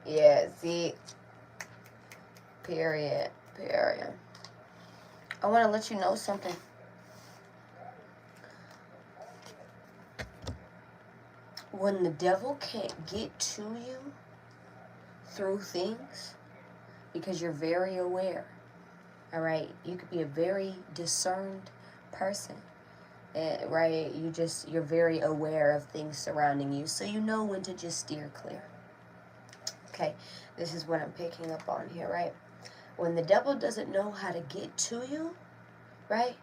Yeah, see? Period. Period. I want to let you know something. When the devil can't get to you through things, because you're very aware, all right? You could be a very discerned person, right? You're very aware of things surrounding you, so you know when to just steer clear. Okay, this is what I'm picking up on here, right? When the devil doesn't know how to get to you, right?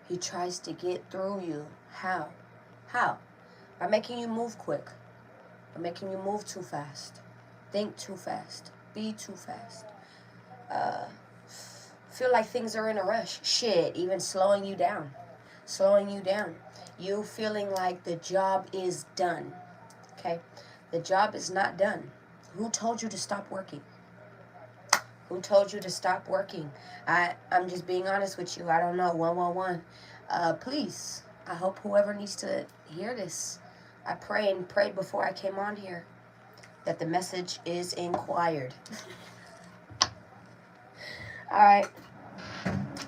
He tries to get through you. How? How? By making you move quick. By making you move too fast. Think too fast. Be too fast. Feel like things are in a rush. Shit, even slowing you down. Slowing you down. You feeling like the job is done. Okay? The job is not done. Who told you to stop working? Who told you to stop working? I'm just being honest with you. I don't know. 111. Please, I hope whoever needs to hear this, I prayed before I came on here that the message is inquired. All right.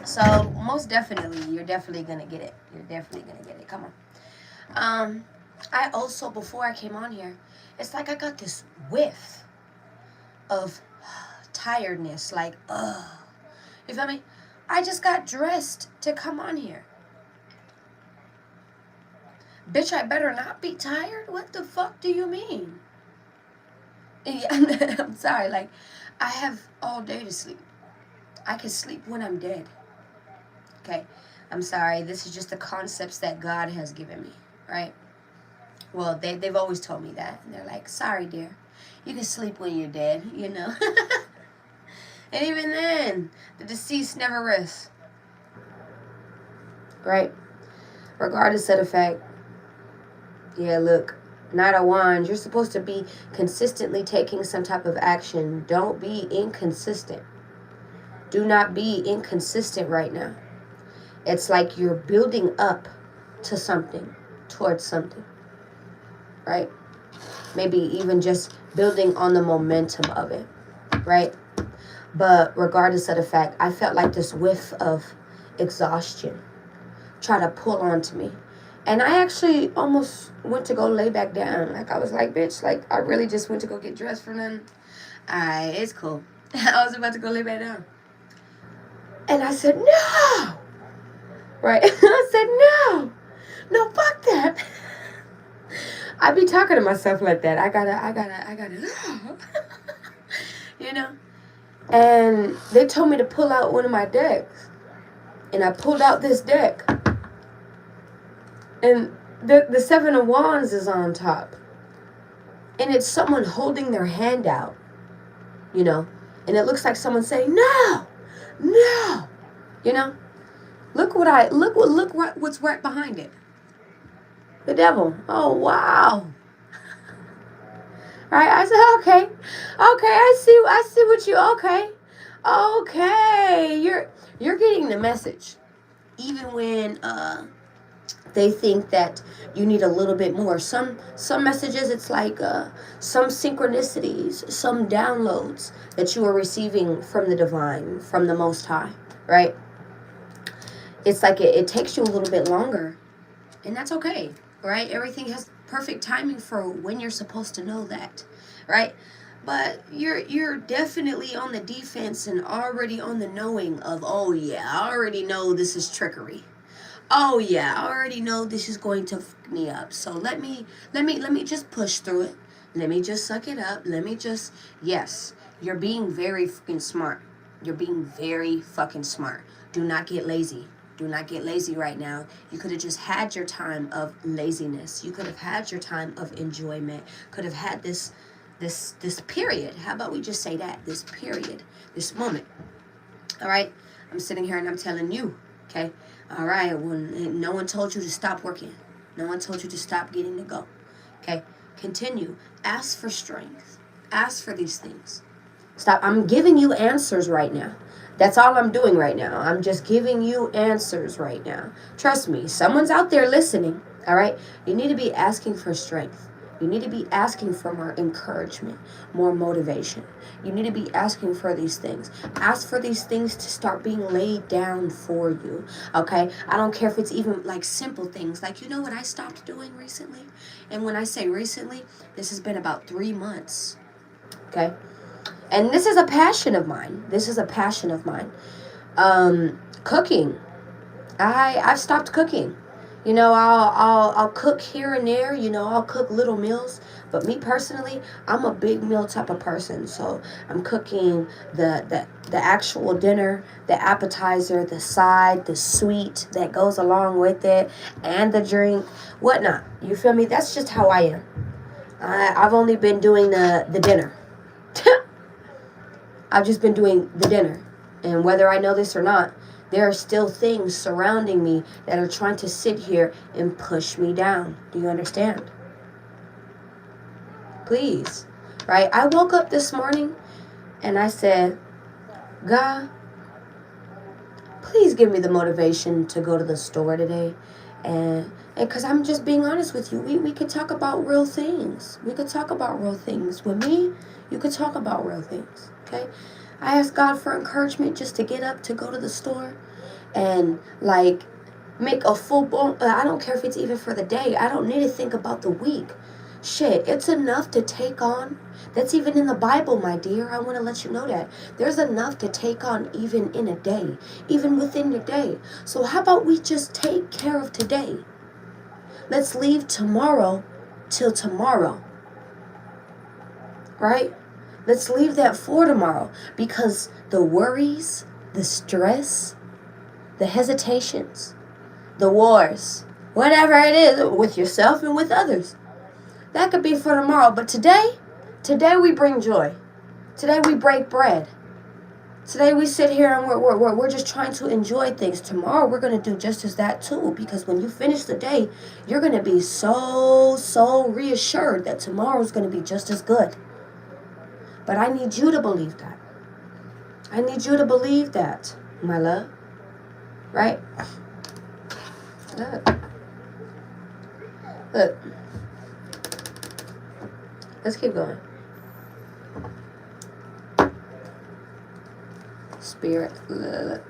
So most definitely, you're definitely gonna get it. You're definitely gonna get it. Come on. I also, before I came on here, it's like I got this whiff of tiredness. Like, ugh. You feel me? I just got dressed to come on here. Bitch, I better not be tired? What the fuck do you mean? Yeah, I'm sorry. Like, I have all day to sleep. I can sleep when I'm dead. Okay? I'm sorry. This is just the concepts that God has given me, right? Well, they've always told me that. And they're like, sorry, dear. You can sleep when you're dead, you know? And even then, the deceased never rests. Right? Regardless of the fact, yeah, look, Knight of Wands, you're supposed to be consistently taking some type of action. Don't be inconsistent. Do not be inconsistent right now. It's like you're building up to something, towards something, right? Maybe even just building on the momentum of it, right? But regardless of the fact, I felt like this whiff of exhaustion try to pull onto me. And I actually almost went to go lay back down. Like, I was like, bitch, like, I really just went to go get dressed for nothing. Alright, it's cool. I was about to go lay back down. And I said, no! Right? I said, no! No, fuck that! I be talking to myself like that. I gotta, you know? And they told me to pull out one of my decks. And I pulled out this deck. And the Seven of Wands is on top. And it's someone holding their hand out, you know. And it looks like someone saying, no, no, you know. Look what's right behind it. The devil. Oh, wow. Right? I said, okay, I see what you, okay. You're getting the message. Even when, they think that you need a little bit more. Some messages, it's like some synchronicities, some downloads that you are receiving from the divine, from the Most High, right? It's like it takes you a little bit longer, and that's okay, right? Everything has perfect timing for when you're supposed to know that, right? But you're definitely on the defense and already on the knowing of, oh yeah, I already know this is trickery. Oh yeah, I already know this is going to fuck me up. So let me just push through it. Let me just suck it up. Yes, you're being very fucking smart. You're being very fucking smart. Do not get lazy. Do not get lazy right now. You could have just had your time of laziness. You could have had your time of enjoyment. Could have had this period. How about we just say that? This period. This moment. All right? I'm sitting here and I'm telling you, okay? All right, well, no one told you to stop working. No one told you to stop getting to go. Okay, continue. Ask for strength. Ask for these things. Stop. I'm giving you answers right now. That's all I'm doing right now. I'm just giving you answers right now. Trust me, someone's out there listening, all right? You need to be asking for strength. You need to be asking for more encouragement, more motivation. You need to be asking for these things. Ask for these things to start being laid down for you, okay? I don't care if it's even like simple things. Like, you know what I stopped doing recently? And when I say recently, this has been about 3 months, okay? And this is a passion of mine. Cooking. I've stopped cooking. You know, I'll cook here and there. You know, I'll cook little meals. But me personally, I'm a big meal type of person. So I'm cooking the actual dinner, the appetizer, the side, the sweet that goes along with it, and the drink, whatnot. You feel me? That's just how I am. I've only been doing the dinner. I've just been doing the dinner. And whether I know this or not, there are still things surrounding me that are trying to sit here and push me down. Do you understand? Please. Right? I woke up this morning and I said, God, please give me the motivation to go to the store today. And because I'm just being honest with you, we could talk about real things. We could talk about real things. With me, you could talk about real things. Okay? I asked God for encouragement just to get up to go to the store and like make a full blown, I don't care if it's even for the day. I don't need to think about the week. Shit, it's enough to take on. That's even in the Bible, my dear. I want to let you know that. There's enough to take on even in a day, even within your day. So how about we just take care of today? Let's leave tomorrow till tomorrow. Right? Let's leave that for tomorrow, because the worries, the stress, the hesitations, the wars, whatever it is with yourself and with others, that could be for tomorrow. But today we bring joy. Today we break bread. Today we sit here and we're just trying to enjoy things. Tomorrow we're going to do just as that too, because when you finish the day, you're going to be so reassured that tomorrow's going to be just as good. But I need you to believe that. I need you to believe that, my love. Right? Look. Let's keep going. Spirit. Look.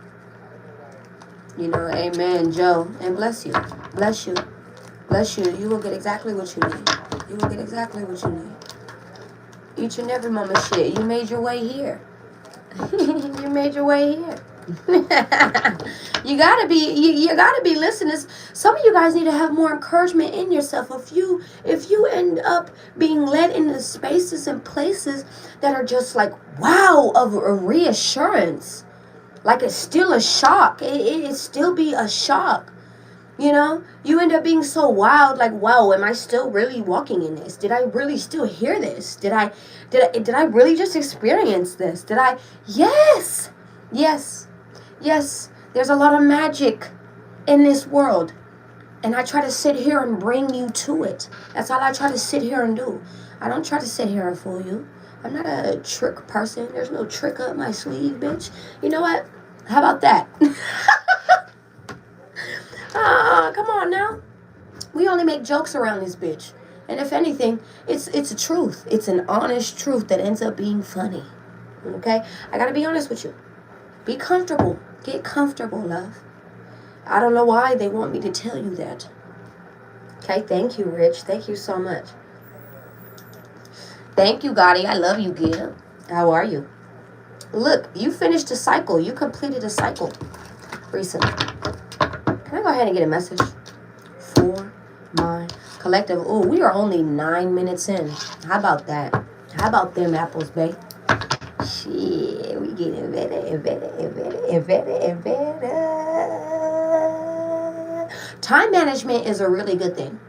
You know, amen, Joe. And bless you. Bless you. Bless you. You will get exactly what you need. You will get exactly what you need. Each and every moment, shit. You made your way here. You made your way here. You gotta be listening. Some of you guys need to have more encouragement in yourself. If you end up being led into spaces and places that are just like wow of a reassurance, like it's still a shock. It still be a shock. You know, you end up being so wild, like, wow, am I still really walking in this? Did I really still hear this? Did I really just experience this? Yes. There's a lot of magic in this world. And I try to sit here and bring you to it. That's all I try to sit here and do. I don't try to sit here and fool you. I'm not a trick person. There's no trick up my sleeve, bitch. You know what? How about that? Come on now. We only make jokes around this bitch. And if anything, it's a truth. It's an honest truth that ends up being funny. Okay? I gotta be honest with you. Be comfortable. Get comfortable, love. I don't know why they want me to tell you that. Okay? Thank you, Rich. Thank you so much. Thank you, Gotti. I love you, Gil. How are you? Look, you finished a cycle. You completed a cycle recently. Can I go ahead and get a message for my collective? Oh, we are only 9 minutes in. How about that? How about them apples, babe? Shit, we getting better and better and better and better and better. Time management is a really good thing.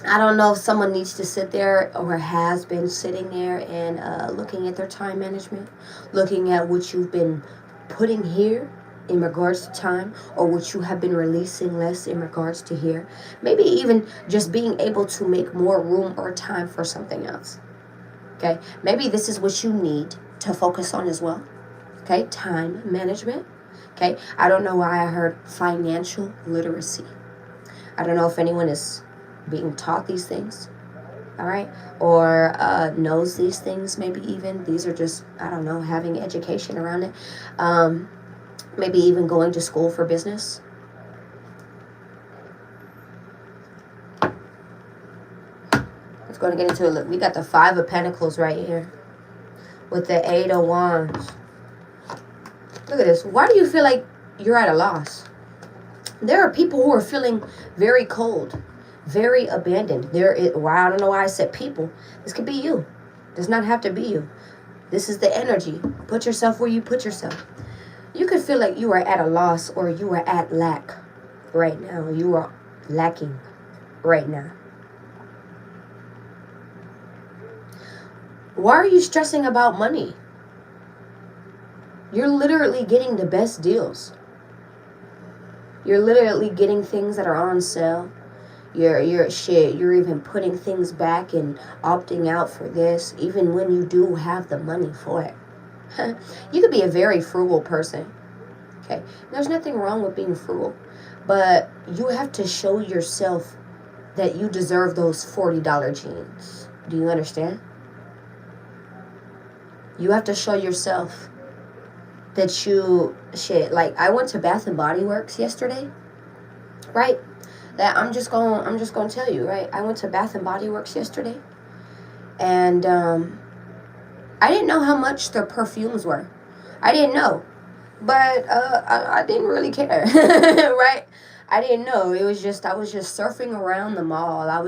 I don't know if someone needs to sit there or has been sitting there and looking at their time management, looking at what you've been putting here in regards to time, or what you have been releasing less in regards to here. Maybe even just being able to make more room or time for something else. Okay, maybe this is what you need to focus on as well. Okay, time management. Okay, I don't know why I heard financial literacy. I don't know if anyone is being taught these things, all right, or knows these things, maybe even. These are just, I don't know, having education around it. Maybe even going to school for business. Let's go and get into it. Look, we got the Five of Pentacles right here with the Eight of Wands. Look at this. Why do you feel like you're at a loss? There are people who are feeling very cold, very abandoned. Well, I don't know why I said people. This could be you. It does not have to be you. This is the energy. Put yourself where you put yourself. You could feel like you are at a loss, or you are at lack right now. You are lacking right now. Why are you stressing about money? You're literally getting the best deals. You're literally getting things that are on sale. You're even putting things back and opting out for this, even when you do have the money for it. You could be a very frugal person. Okay, there's nothing wrong with being frugal, but you have to show yourself that you deserve those $40 jeans. Do you understand? You have to show yourself that you like, I went to Bath and Body Works yesterday, right? That I'm just gonna tell you, right? I went to Bath and Body Works yesterday, and I didn't know how much their perfumes were. I didn't know, but I didn't really care, right? I didn't know. It was just, I was just surfing around the mall. I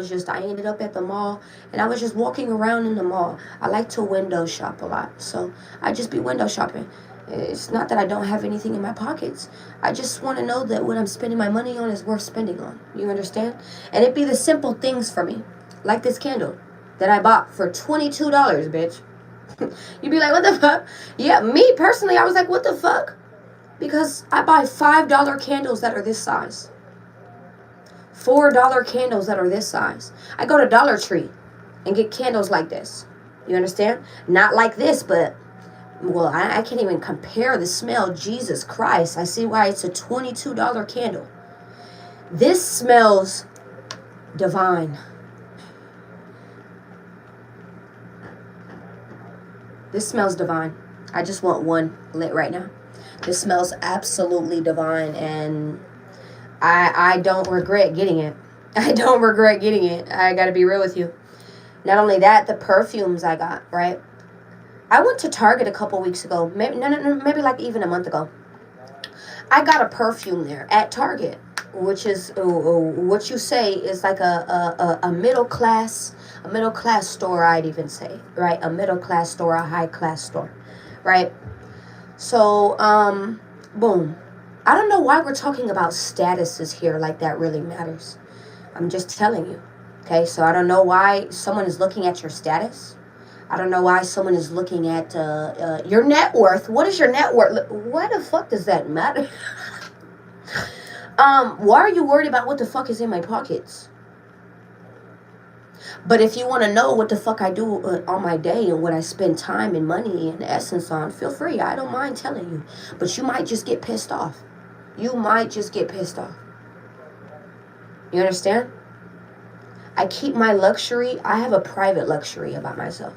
ended up at the mall, and I was just walking around in the mall. I like to window shop a lot, so I just be window shopping. It's not that I don't have anything in my pockets. I just want to know that what I'm spending my money on is worth spending on. You understand? And it'd be the simple things for me, like this candle that I bought for $22, bitch. You'd be like, what the fuck? Yeah, me personally, I was like, what the fuck? Because I buy $5 candles that are this size. $4 candles that are this size. I go to Dollar Tree and get candles like this. You understand? Not like this, but, well, I can't even compare the smell. Jesus Christ. I see why it's a $22 candle. This smells divine. This smells divine. I just want one lit right now. This smells absolutely divine, and I don't regret getting it. I don't regret getting it. I gotta be real with you. Not only that, the perfumes I got, right? I went to Target a couple weeks ago. Maybe like even a month ago. I got a perfume there at Target, which is what you say is like a middle class store, I'd even say, right? A middle class store, a high class store, right? So, boom. I don't know why we're talking about statuses here like that really matters. I'm just telling you. Okay, so I don't know why someone is looking at your status. I don't know why someone is looking at your net worth. What is your net worth? Why the fuck does that matter? Why are you worried about what the fuck is in my pockets? But if you want to know what the fuck I do on my day and what I spend time and money and essence on, feel free. I don't mind telling you. But you might just get pissed off. You might just get pissed off. You understand? I keep my luxury. I have a private luxury about myself.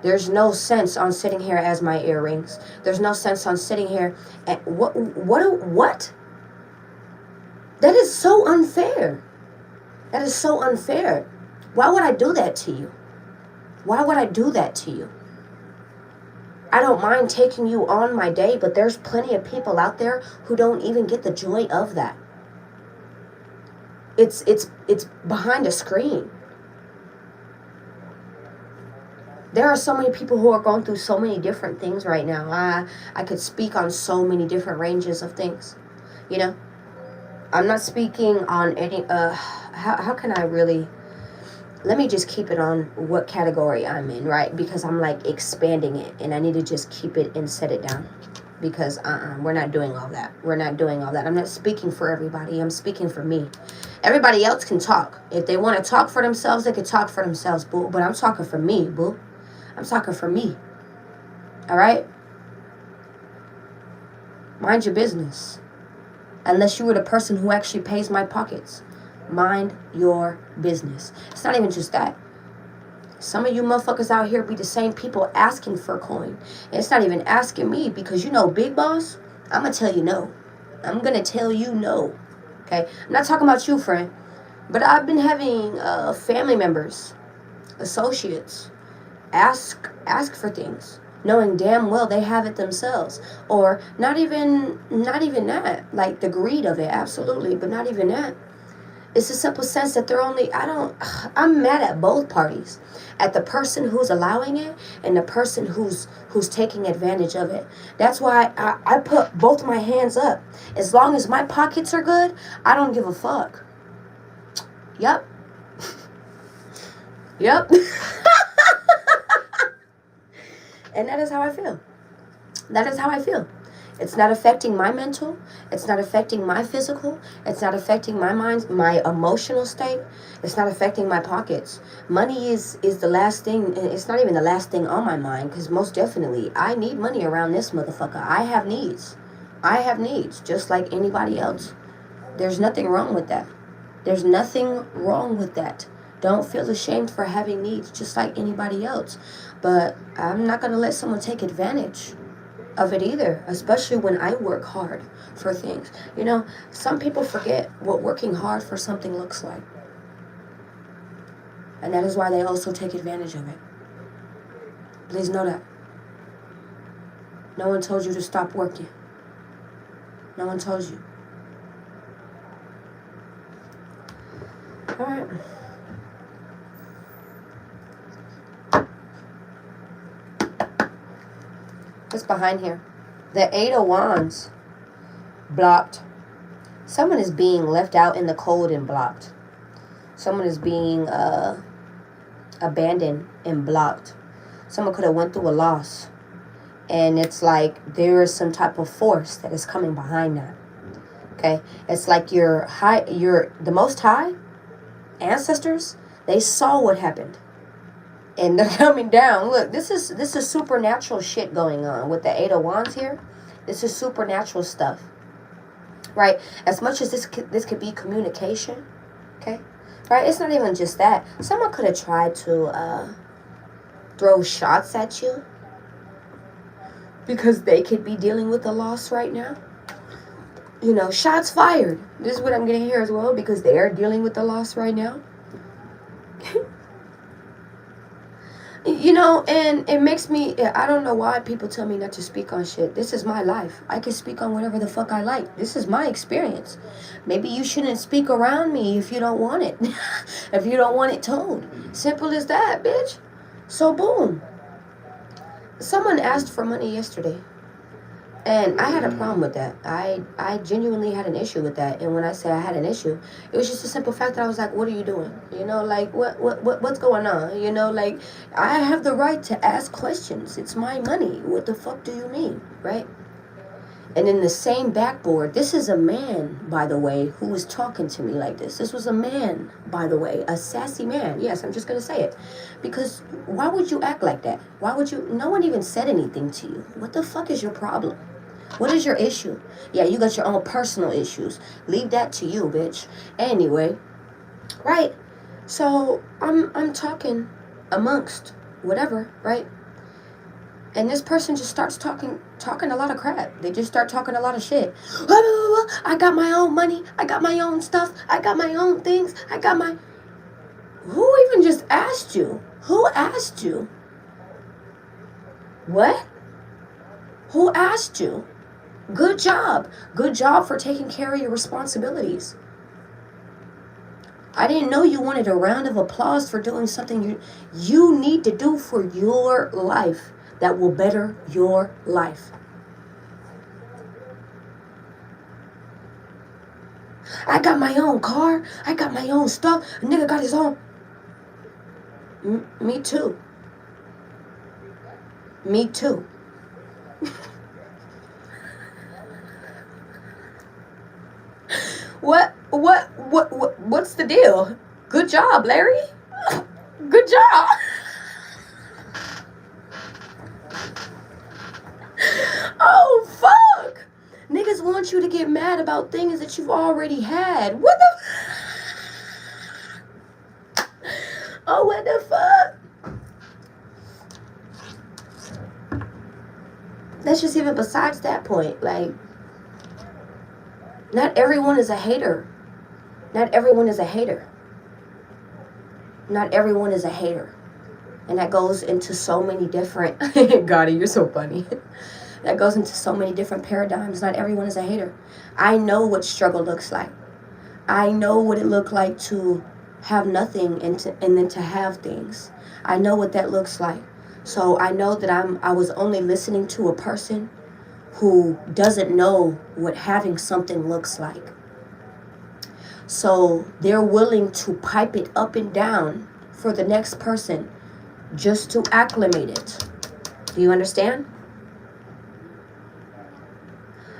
There's no sense on sitting here as my earrings. There's no sense on sitting here and what? That is so unfair. That is so unfair. Why would I do that to you? Why would I do that to you? I don't mind taking you on my day, but there's plenty of people out there who don't even get the joy of that. It's behind a screen. There are so many people who are going through so many different things right now. I could speak on so many different ranges of things. You know? I'm not speaking on any how can I really, let me just keep it on what category I'm in, right? Because I'm like expanding it, and I need to just keep it and set it down. Because we're not doing all that. We're not doing all that. I'm not speaking for everybody. I'm speaking for me. Everybody else can talk. If they want to talk for themselves, they can talk for themselves, boo. But I'm talking for me, boo. I'm talking for me. All right? Mind your business. Unless you were the person who actually pays my pockets. Mind your business. It's not even just that. Some of you motherfuckers out here be the same people asking for a coin. And it's not even asking me because you know, big boss, I'm going to tell you no. I'm going to tell you no. Okay? I'm not talking about you, friend. But I've been having family members, associates, ask for things, knowing damn well they have it themselves. Or not even that. Like the greed of it, absolutely. But not even that. It's a simple sense that I'm mad at both parties. At the person who's allowing it and the person who's taking advantage of it. That's why I put both my hands up. As long as my pockets are good, I don't give a fuck. Yep. Yep. And that is how I feel. That is how I feel. It's not affecting my mental. It's not affecting my physical. It's not affecting my mind, my emotional state. It's not affecting my pockets. Money is the last thing. It's not even the last thing on my mind because most definitely I need money around this motherfucker. I have needs. I have needs just like anybody else. There's nothing wrong with that. There's nothing wrong with that. Don't feel ashamed for having needs just like anybody else. But I'm not going to let someone take advantage of it either, especially when I work hard for things. You know, some people forget what working hard for something looks like. And that is why they also take advantage of it. Please know that. No one told you to stop working. No one told you. All right. What's behind here? The Eight of Wands. Blocked. Someone is being left out in the cold and blocked. Someone is being abandoned and blocked. Someone could have went through a loss. And it's like there is some type of force that is coming behind that. Okay? It's like the Most High ancestors, they saw what happened. And they're coming down. Look, this is supernatural shit going on with the Eight of Wands here. This is supernatural stuff, right? As much as this could be communication, okay, right? It's not even just that. Someone could have tried to throw shots at you because they could be dealing with a loss right now. You know, shots fired. This is what I'm getting here as well because they are dealing with the loss right now. You know, and it makes me, I don't know why people tell me not to speak on shit. This is my life. I can speak on whatever the fuck I like. This is my experience. Maybe you shouldn't speak around me if you don't want it. If you don't want it told. Simple as that, bitch. So boom. Someone asked for money yesterday. And I had a problem with that. I genuinely had an issue with that. And when I say I had an issue, it was just a simple fact that I was like, what are you doing? You know, like, what's going on? You know, like, I have the right to ask questions. It's my money. What the fuck do you mean? Right? And in the same backboard, this is a man, by the way, who was talking to me like this. This was a man, by the way, a sassy man. Yes, I'm just going to say it. Because why would you act like that? Why would you? No one even said anything to you. What the fuck is your problem? What is your issue? Yeah, you got your own personal issues. Leave that to you, bitch. Anyway, right? So I'm talking amongst whatever, right? And this person just starts talking a lot of crap. They just start talking a lot of shit. I got my own money. I got my own stuff. I got my own things. I got my... Who even just asked you? Who asked you? What? Who asked you? Good job. Good job for taking care of your responsibilities. I didn't know you wanted a round of applause for doing something you need to do for your life that will better your life. I got my own car. I got my own stuff. A nigga got his own. Me too. Me too. What's the deal? Good job, Larry. Good job. Oh, fuck. Niggas want you to get mad about things that you've already had. What the... That's just even besides that point. Like, not everyone is a hater. Not everyone is a hater. Not everyone is a hater. And that goes into so many different... Gotti, you're so funny. That goes into so many different paradigms. Not everyone is a hater. I know what struggle looks like. I know what it looked like to have nothing and then to have things. I know what that looks like. So I know that I was only listening to a person who doesn't know what having something looks like. So they're willing to pipe it up and down for the next person just to acclimate it. Do you understand?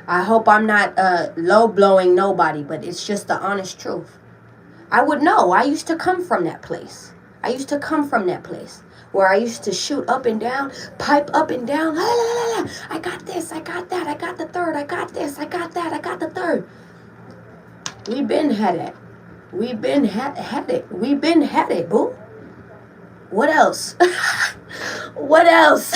I hope I'm not low blowing nobody, but it's just the honest truth. I would know. I used to come from that place. Where I used to shoot up and down, pipe up and down. I got this, I got that, I got the third, I got this, I got that, I got the third. We've been had it. We've been had it, boo. What else? What else?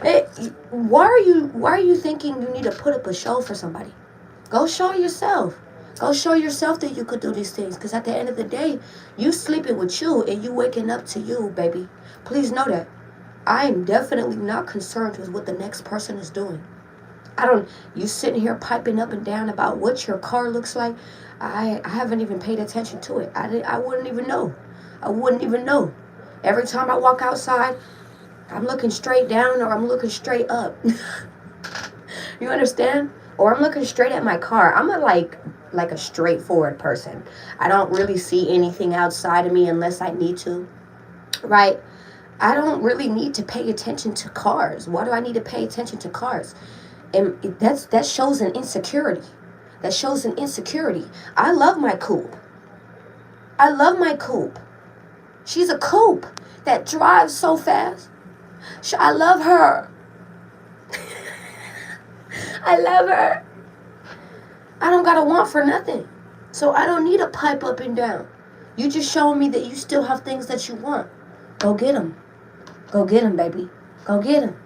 Hey, why are you thinking you need to put up a show for somebody? Go show yourself. Go show yourself that you could do these things. Because at the end of the day, you sleeping with you and you waking up to you, baby. Please know that. I am definitely not concerned with what the next person is doing. You sitting here piping up and down about what your car looks like. I haven't even paid attention to it. I wouldn't even know. Every time I walk outside, I'm looking straight down or I'm looking straight up. You understand? Or I'm looking straight at my car. I'm like a straightforward person. I don't really see anything outside of me unless I need to. Right? I don't really need to pay attention to cars. Why do I need to pay attention to cars? And that shows an insecurity. I love my coupe. She's a coupe that drives so fast. I love her. I love her. I don't got a want for nothing. So I don't need a pipe up and down. You just showing me that you still have things that you want. Go get them. Go get them, baby. Go get them.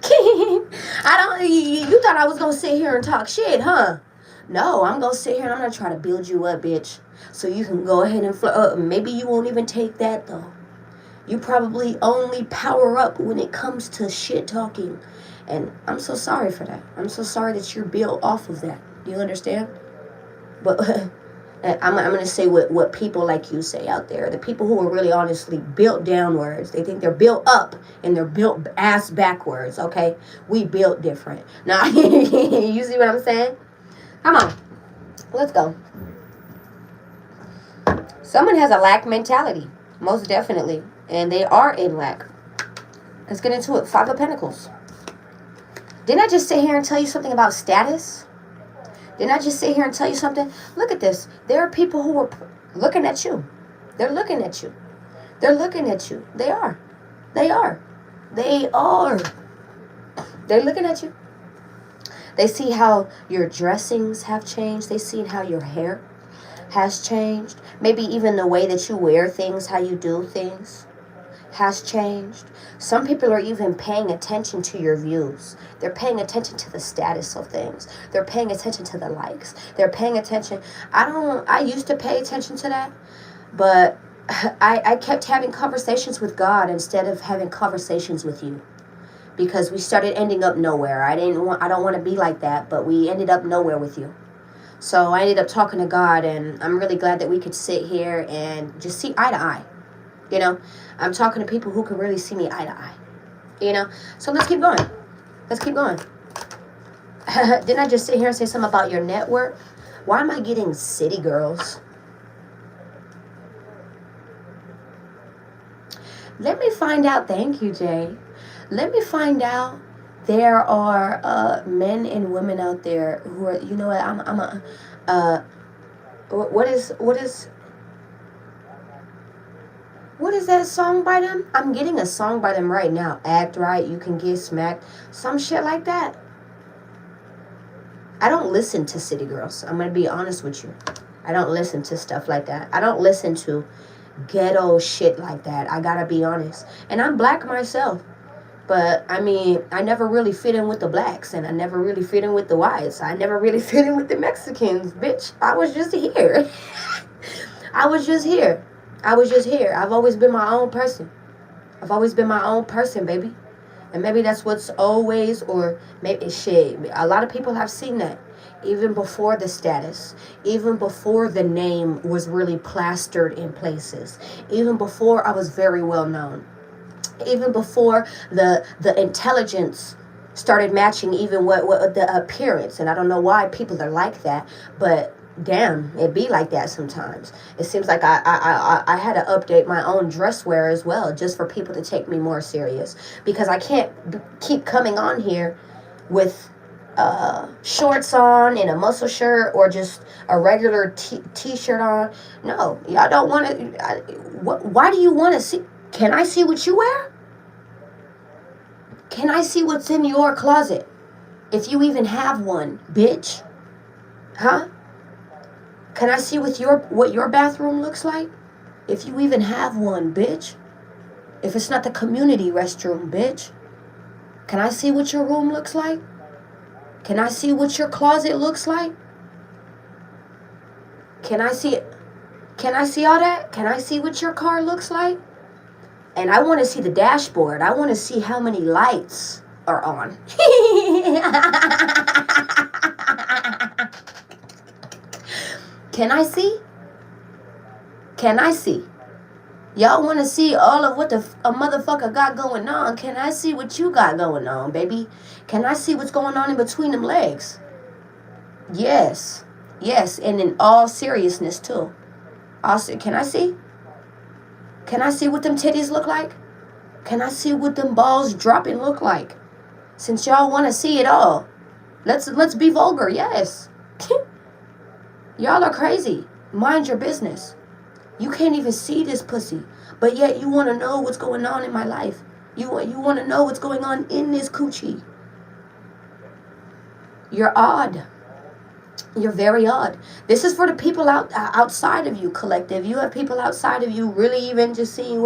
You thought I was going to sit here and talk shit, huh? No, I'm going to sit here and I'm going to try to build you up, bitch. So you can go ahead and maybe you won't even take that, though. You probably only power up when it comes to shit talking. And I'm so sorry for that. I'm so sorry that you're built off of that. Do you understand? But I'm going to say what people like you say out there. The people who are really honestly built downwards. They think they're built up and they're built ass backwards, okay? We built different. Now, you see what I'm saying? Come on. Let's go. Someone has a lack mentality. Most definitely. And they are in lack. Let's get into it. 5 of Pentacles. Didn't I just sit here and tell you something about status? Didn't I just sit here and tell you something? Look at this. There are people who are looking at you. They're looking at you. They're looking at you. They are. They are. They are. They're looking at you. They see how your dressings have changed. They see how your hair has changed. Maybe even the way that you wear things, how you do things has changed. Some people are even paying attention to your views. They're paying attention to the status of things. They're paying attention to the likes. They're paying attention. I used to pay attention to that, but I kept having conversations with God instead of having conversations with you, because we started ending up nowhere. I don't want to be like that, but we ended up nowhere with you. So I ended up talking to God, and I'm really glad that we could sit here and just see eye to eye. You know, I'm talking to people who can really see me eye to eye. You know, so let's keep going. Didn't I just sit here and say something about your network? Why am I getting city girls? Let me find out. Thank you, Jay. Let me find out. There are men and women out there who are, you know what, what is that song by them? I'm getting a song by them right now. Act Right, You Can Get Smacked. Some shit like that. I don't listen to city girls. I'm going to be honest with you. I don't listen to stuff like that. I don't listen to ghetto shit like that. I got to be honest. And I'm black myself. But, I mean, I never really fit in with the blacks, and I never really fit in with the whites. I never really fit in with the Mexicans, bitch. I was just here. I was just here. I was just here. I've always been my own person. I've always been my own person, baby. And maybe that's what's always, or maybe shit. A lot of people have seen that. Even before the status, even before the name was really plastered in places, even before I was very well known, even before the intelligence started matching even what the appearance. And I don't know why people are like that, but damn, it be like that sometimes. It seems like I had to update my own dress wear as well, just for people to take me more serious, because I can't keep coming on here with shorts on and a muscle shirt, or just a regular t-shirt on. No, y'all don't want to. Why do you want to see? Can I see what you wear? Can I see what's in your closet, if you even have one, bitch? Huh? Can I see what your bathroom looks like, if you even have one, bitch? If it's not the community restroom, bitch. Can I see what your room looks like? Can I see what your closet looks like? Can I see it? Can I see all that? Can I see what your car looks like? And I want to see the dashboard. I want to see how many lights are on. Can I see? Can I see? Y'all want to see all of what a motherfucker got going on. Can I see what you got going on, baby? Can I see what's going on in between them legs? Yes. Yes, and in all seriousness, too. Can I see? Can I see what them titties look like? Can I see what them balls dropping look like? Since y'all want to see it all, let's be vulgar, yes. Y'all are crazy. Mind your business. You can't even see this pussy, but yet you want to know what's going on in my life. You want to know what's going on in this coochie. You're odd. You're very odd. This is for the people outside of you, collective. You have people outside of you really even just seeing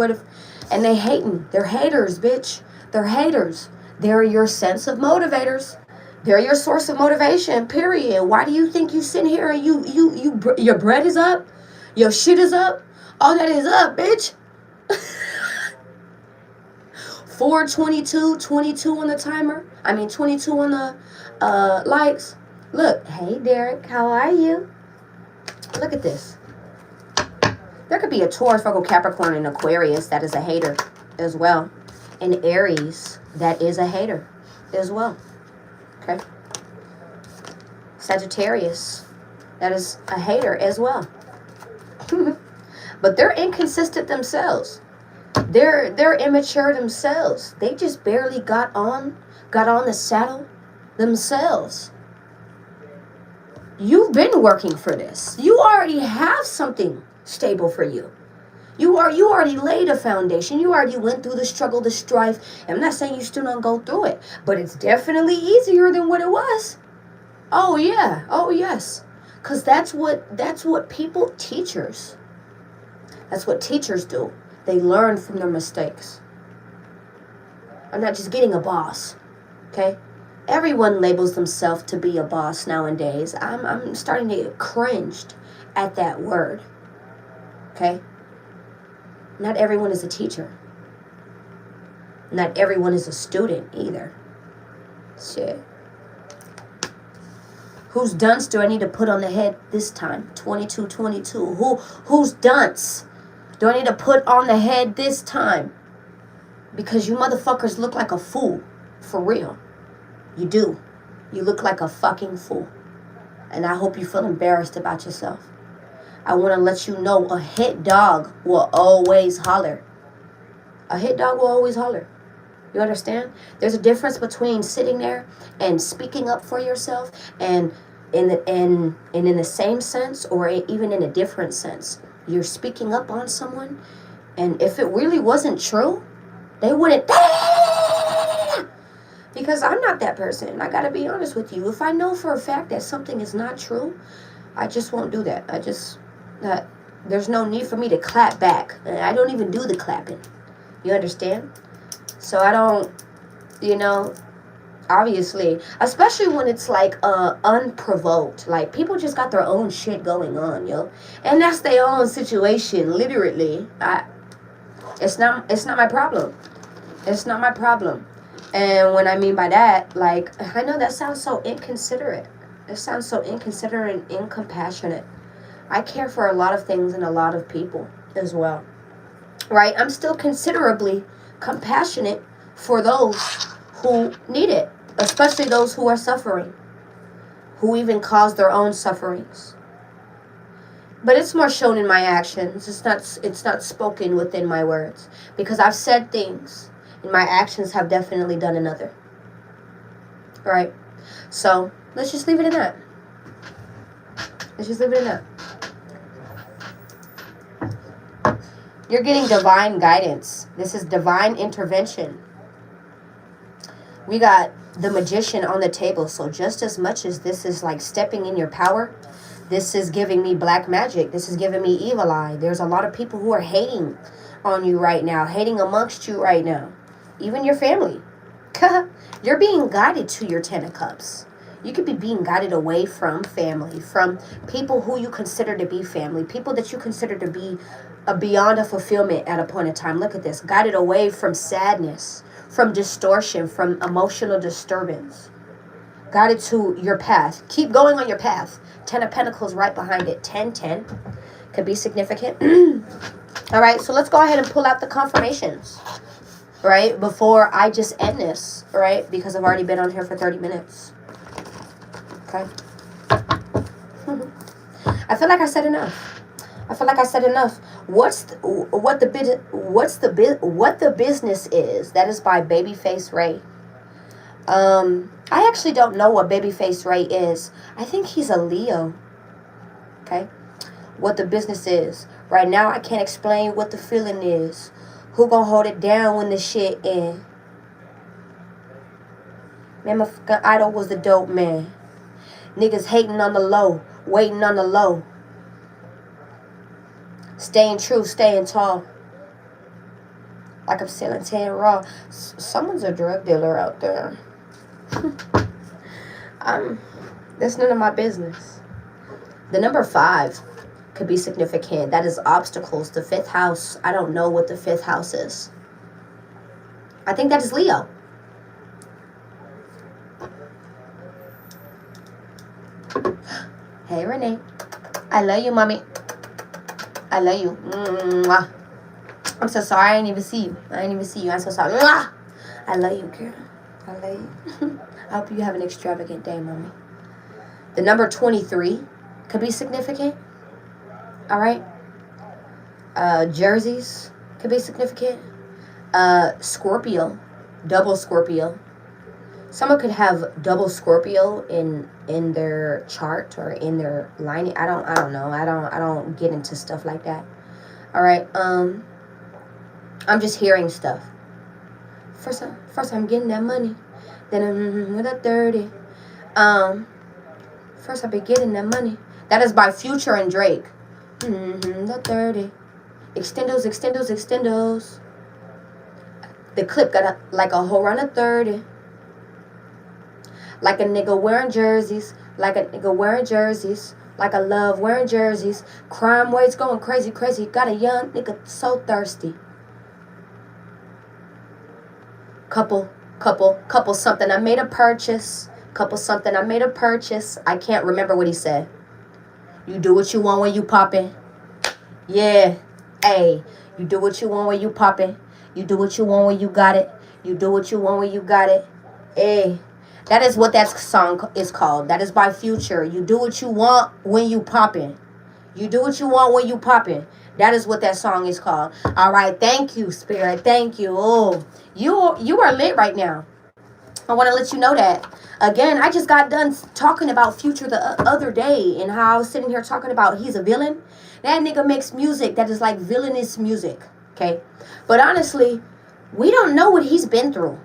and they hating. They're haters, bitch. They're haters. They're your sense of motivators. They're your source of motivation, period. Why do you think you sit here and your bread is up? Your shit is up? All that is up, bitch. 4:22, 22 on the timer. 22 on the likes. Look, hey Derek, how are you? Look at this. There could be a Taurus, Virgo, Capricorn, and Aquarius that is a hater as well. And Aries that is a hater as well. Okay. Sagittarius that is a hater as well. But they're inconsistent themselves. They're immature themselves. They just barely got on the saddle themselves. You've been working for this. You already have something stable for you. You already laid a foundation. You already went through the struggle, the strife. I'm not saying you still don't go through it, but it's definitely easier than what it was. Oh yeah. Oh yes. Because that's what teachers. That's what teachers do. They learn from their mistakes. I'm not just getting a boss. Okay? Everyone labels themselves to be a boss nowadays. I'm starting to get cringed at that word. Okay? Not everyone is a teacher. Not everyone is a student either. Shit. Whose dunce do I need to put on the head this time? 22. Whose dunce do I need to put on the head this time? Because you motherfuckers look like a fool. For real. You do. You look like a fucking fool. And I hope you feel embarrassed about yourself. I want to let you know a hit dog will always holler. A hit dog will always holler. You understand? There's a difference between sitting there and speaking up for yourself and in the same sense, or even in a different sense. You're speaking up on someone, and if it really wasn't true, they wouldn't. Because I'm not that person. I gotta be honest with you. If I know for a fact that something is not true, I just won't do that. There's no need for me to clap back. I don't even do the clapping. You understand? So I don't You know, obviously, especially when it's like unprovoked. Like people just got their own shit going on, yo, and that's their own situation. Literally, it's not my problem. It's not my problem. And what I mean by that, like, I know that sounds so inconsiderate. It sounds so inconsiderate and incompassionate. I care for a lot of things and a lot of people as well. Right? I'm still considerably compassionate for those who need it, especially those who are suffering, who even cause their own sufferings. But it's more shown in my actions. It's not spoken within my words, because I've said things and my actions have definitely done another. All right? So, let's just leave it in that. Let's just leave it in that. You're getting divine guidance. This is divine intervention. We got the Magician on the table. So just as much as this is like stepping in your power, this is giving me black magic. This is giving me evil eye. There's a lot of people who are hating on you right now, hating amongst you right now. Even your family. You're being guided to your Ten of Cups. You could be being guided away from family, from people who you consider to be family, people that you consider to be beyond a fulfillment at a point in time. Look at this. Guided away from sadness, from distortion, from emotional disturbance. Guided to your path. Keep going on your path. 10 of Pentacles right behind it. 10-10. Could be significant. All right, so let's go ahead and pull out the confirmations. Right, before I just end this. Right, because I've already been on here for 30 minutes. Okay. I feel like I said enough. What the business is? That is by Babyface Ray. I actually don't know what Babyface Ray is. I think he's a Leo. Okay. What the business is. Right now, I can't explain what the feeling is. Who gonna hold it down when the shit end? Man, my fucking idol was the dope man. Niggas hating on the low, waiting on the low. Staying true, staying tall. Like I'm selling 10 raw. Someone's a drug dealer out there. That's none of my business. The number 5 could be significant. That is obstacles. The 5th house. I don't know what the 5th house is. I think that is Leo. Hey, Renee. I love you, mommy. I love you. Mwah. I'm so sorry. I didn't even see you. I'm so sorry. Mwah. I love you, girl. I love you. I hope you have an extravagant day, mommy. The number 23 could be significant. All right. Jerseys could be significant. Scorpio. Double Scorpio. Someone could have double Scorpio in their chart or in their line. I don't know. I don't get into stuff like that. All right. I'm just hearing stuff. First I'm getting that money. Then I'm with a 30. First I've been getting that money. That is by Future and Drake. The 30. Extendos. The clip got like a whole run of 30. Like a nigga wearing jerseys. Like a love wearing jerseys. Crime rates going crazy. Got a young nigga so thirsty. Couple something. I made a purchase. I can't remember what he said. You do what you want when you poppin'. Yeah. Hey. You do what you want when you poppin'. You do what you want when you got it. Hey. That is what that song is called. That is by Future. You do what you want when you poppin'. That is what that song is called. All right. Thank you, Spirit. Thank you. Oh, you are lit right now. I want to let you know that. Again, I just got done talking about Future the other day and how I was sitting here talking about he's a villain. That nigga makes music that is like villainous music. Okay. But honestly, we don't know what he's been through.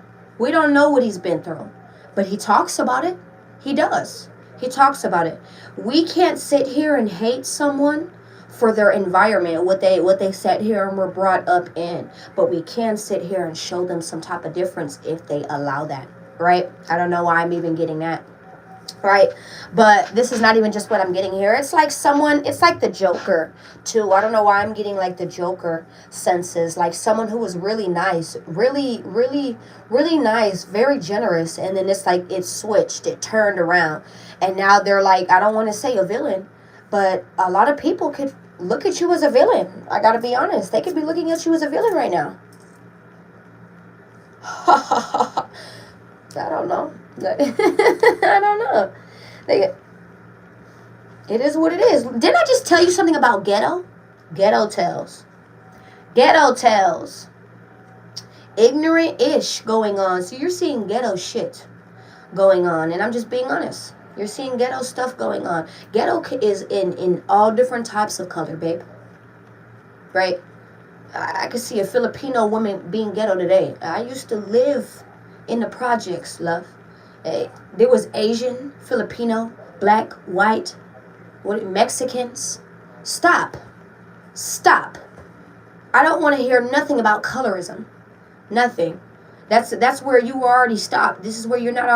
But he talks about it. He does. He talks about it. We can't sit here and hate someone for their environment, what they sat here and were brought up in. But we can sit here and show them some type of difference if they allow that, right? I don't know why I'm even getting that, right? But this is not even just what I'm getting here. It's like the Joker too. I don't know why I'm getting like the Joker senses, like someone who was really nice, really nice, very generous, and then it's like it switched, it turned around, and now they're like, I don't want to say a villain, but a lot of people could look at you as a villain. I gotta be honest, they could be looking at you as a villain right now. I don't know. I don't know. It is what it is. Didn't I just tell you something about ghetto? Ghetto tales. Ghetto tales. Ignorant-ish going on. So you're seeing ghetto shit going on. And I'm just being honest. You're seeing ghetto stuff going on. Ghetto is in all different types of color, babe. Right? I could see a Filipino woman being ghetto today. I used to live in the projects, love. There was Asian, Filipino, black, white, Mexicans. Stop. I don't want to hear nothing about colorism. Nothing. That's where you already stopped. This is where you're not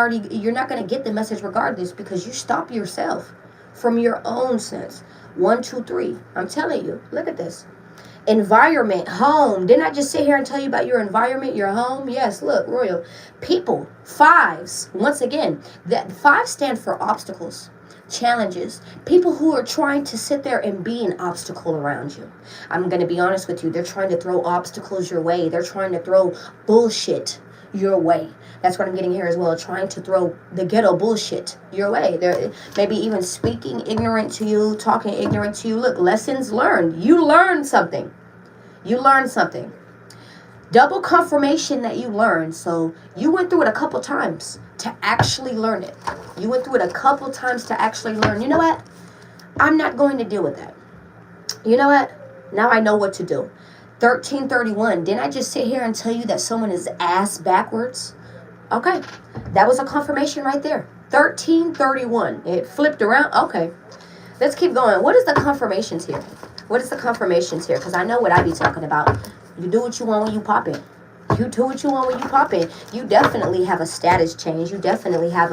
going to get the message regardless, because you stop yourself from your own sense. 1, 2, 3. I'm telling you. Look at this. Environment, home. Didn't I just sit here and tell you about your environment, your home? Yes, look, royal. People, 5s. Once again, that 5 stand for obstacles, challenges. People who are trying to sit there and be an obstacle around you. I'm going to be honest with you. They're trying to throw obstacles your way. They're trying to throw bullshit your way. That's what I'm getting here as well. Trying to throw the ghetto bullshit your way. They're maybe even speaking ignorant to you, talking ignorant to you. Look, lessons learned. You learned something. Double confirmation that you learned. So you went through it a couple times to actually learn it. You went through it a couple times to actually learn. You know what? I'm not going to deal with that. You know what? Now I know what to do. 1331. Didn't I just sit here and tell you that someone is ass backwards? Okay. That was a confirmation right there. 1331. It flipped around. Okay. Let's keep going. What is the confirmations here? Because I know what I be talking about. You do what you want when you pop in. You definitely have a status change. You definitely have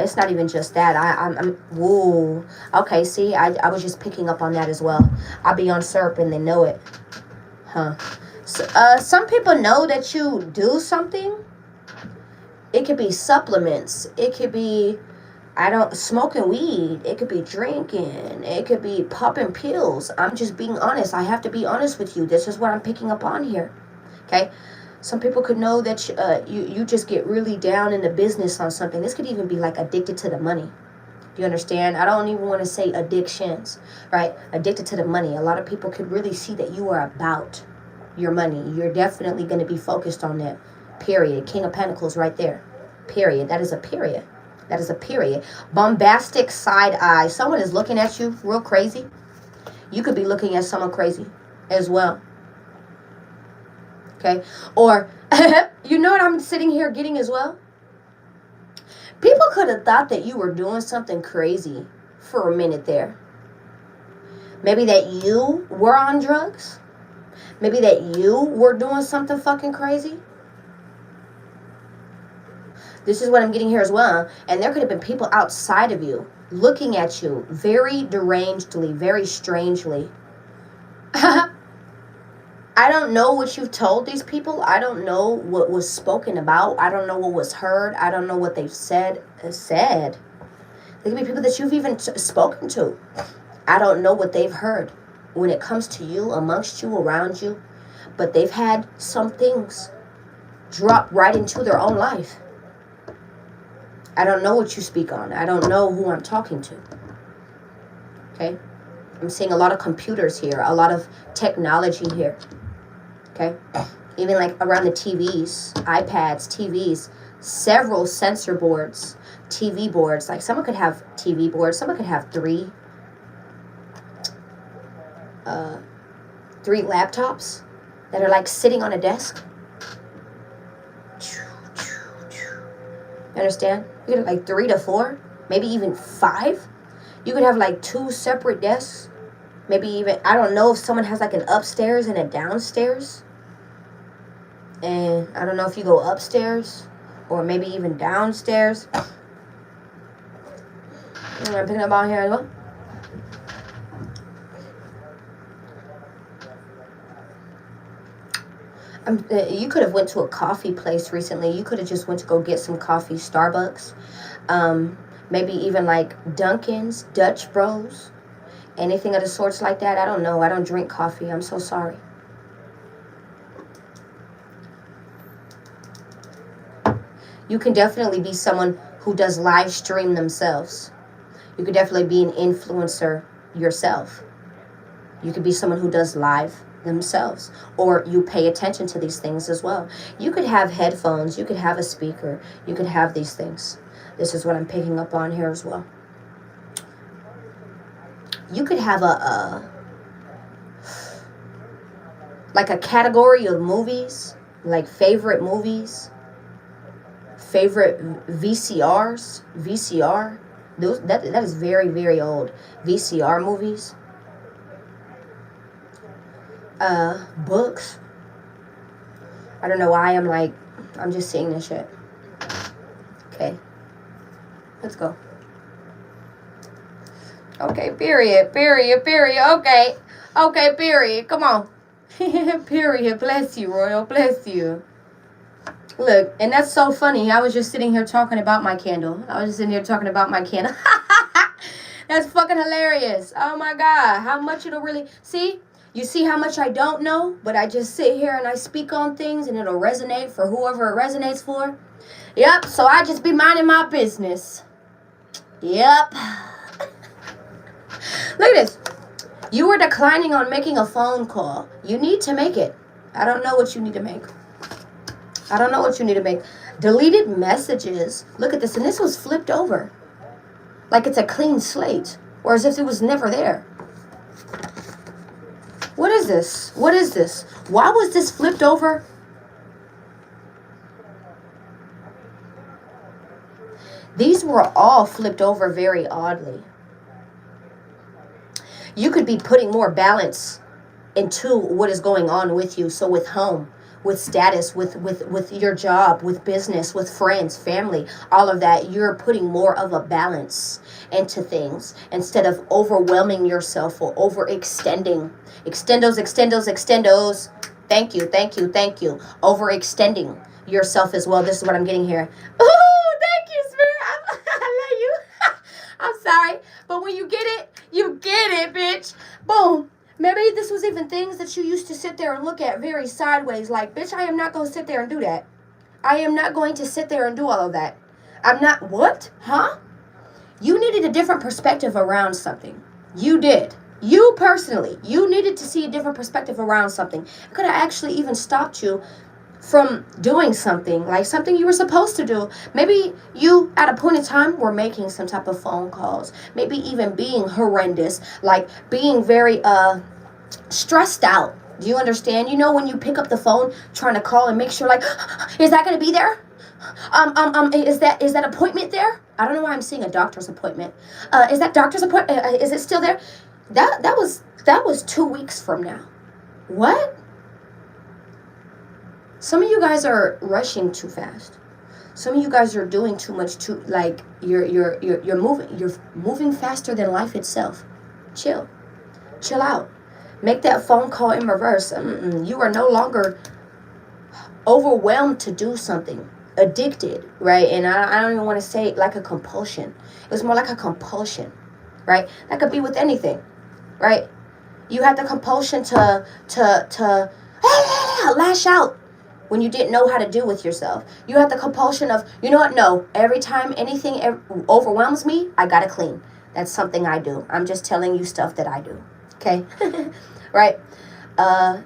it's not even just that. Whoa. Okay, see, I was just picking up on that as well. I be on SERP and they know it. Huh. So, some people know that you do something. It could be supplements. It could be, smoking weed. It could be drinking. It could be popping pills. I'm just being honest. I have to be honest with you. This is what I'm picking up on here. Okay? Some people could know that you just get really down in the business on something. This could even be like addicted to the money. Do you understand? I don't even want to say addictions, right? Addicted to the money. A lot of people could really see that you are about your money. You're definitely going to be focused on that. Period. King of Pentacles right there. Period. That is a period. Bombastic side eye. Someone is looking at you real crazy. You could be looking at someone crazy as well. Okay? Or, you know what I'm sitting here getting as well? People could have thought that you were doing something crazy for a minute there. Maybe that you were on drugs. Maybe that you were doing something fucking crazy. This is what I'm getting here as well. And there could have been people outside of you looking at you very derangedly, very strangely. I don't know what you've told these people. I don't know what was spoken about. I don't know what was heard. I don't know what they've said. There could be people that you've even spoken to. I don't know what they've heard when it comes to you, amongst you, around you. But they've had some things drop right into their own life. I don't know what you speak on. I don't know who I'm talking to. Okay? I'm seeing a lot of computers here, a lot of technology here. Okay? Even like around the TVs, iPads, TVs, several sensor boards, TV boards. Like someone could have TV boards, someone could have three laptops that are like sitting on a desk. You understand? You could have like 3 to 4, maybe even 5. You could have like 2 separate desks Maybe even, I don't know if someone has like an upstairs and a downstairs. And I don't know if you go upstairs or maybe even downstairs. I'm picking up on here as well. You could have went to a coffee place recently. You could have just went to go get some coffee, Starbucks. Maybe even like Dunkin's, Dutch Bros, anything of the sorts like that. I don't know. I don't drink coffee. I'm so sorry. You can definitely be someone who does live stream themselves. You could definitely be an influencer yourself. You could be someone who does live themselves, or you pay attention to these things as well. You could have headphones, you could have a speaker, you could have these things. This is what I'm picking up on here as well. You could have like a category of movies, like favorite movies, favorite VCR. That is very, very old. VCR movies. Books. I don't know why I'm just seeing this shit. Okay. Let's go. Okay, period. Okay. Okay, period. Come on. Period. Bless you, Royal. Bless you. Look, and that's so funny. I was just sitting here talking about my candle. That's fucking hilarious. Oh my God. How much it'll really... See? You see how much I don't know, but I just sit here and I speak on things and it'll resonate for whoever it resonates for. Yep, so I just be minding my business. Yep. Look at this. You were declining on making a phone call. You need to make it. I don't know what you need to make. Deleted messages. Look at this. And this was flipped over. Like it's a clean slate. Or as if it was never there. What is this? Why was this flipped over? These were all flipped over very oddly. You could be putting more balance into what is going on with you. So with home, with status, with your job, with business, with friends, family, all of that, you're putting more of a balance into things instead of overwhelming yourself or overextending. Extendos. Thank you. Overextending yourself as well. This is what I'm getting here. Oh, thank you, Spirit. I love you. I'm sorry. But when you get it, bitch. Boom. Maybe this was even things that you used to sit there and look at very sideways. Like, bitch, I am not going to sit there and do that. I am not going to sit there and do all of that. I'm not, what? Huh? You needed a different perspective around something. You did. You personally, you needed to see a different perspective around something. It could have actually even stopped you from doing something, like something you were supposed to do. Maybe you, at a point in time, were making some type of phone calls. Maybe even being horrendous, like being very stressed out. Do you understand? You know when you pick up the phone, trying to call and make sure, like, is that going to be there? Is that appointment there? I don't know why I'm seeing a doctor's appointment. Is that doctor's appointment? Is it still there? That was 2 weeks from now. What? Some of you guys are rushing too fast. Some of you guys are doing too much. You're moving faster than life itself. Chill out. Make that phone call in reverse. You are no longer overwhelmed to do something. Addicted, right? And I don't even want to say like a compulsion. It was more like a compulsion, right? That could be with anything, right? You had the compulsion to lash out when you didn't know how to do with yourself. You had the compulsion of, you know what? No, every time anything overwhelms me, I gotta clean. That's something I do. I'm just telling you stuff that I do. Okay, right?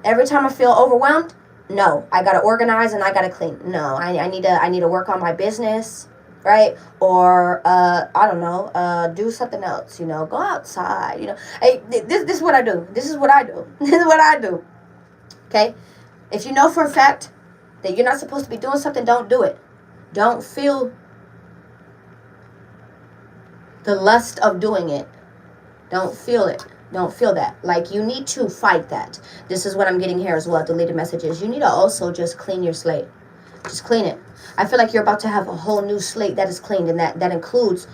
Every time I feel overwhelmed, no, I gotta organize and I gotta clean. No, I need to work on my business, right? Or I don't know, do something else. You know, go outside. You know, hey, this is what I do. This is what I do. Okay, if you know for a fact that you're not supposed to be doing something, don't do it. Don't feel the lust of doing it. Don't feel it. Don't feel that. Like, you need to fight that. This is what I'm getting here as well, deleted messages. You need to also just clean your slate. Just clean it. I feel like you're about to have a whole new slate that is cleaned, and that includes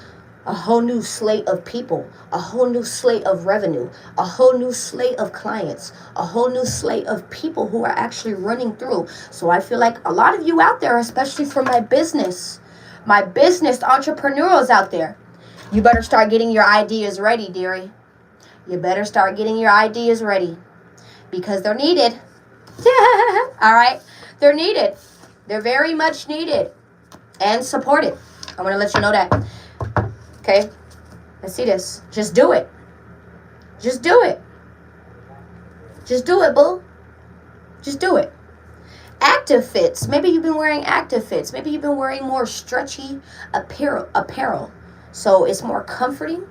a whole new slate of people, a whole new slate of revenue, a whole new slate of clients, a whole new slate of people who are actually running through. So I feel like a lot of you out there, especially for my business entrepreneurs out there, you better start getting your ideas ready, dearie. You better start getting your ideas ready, because they're needed. All right? They're needed. They're very much needed and supported. I want to let you know that. Okay? Let's see this. Just do it. Just do it. Just do it, boo. Just do it. Active fits. Maybe you've been wearing active fits. Maybe you've been wearing more stretchy apparel. So it's more comforting.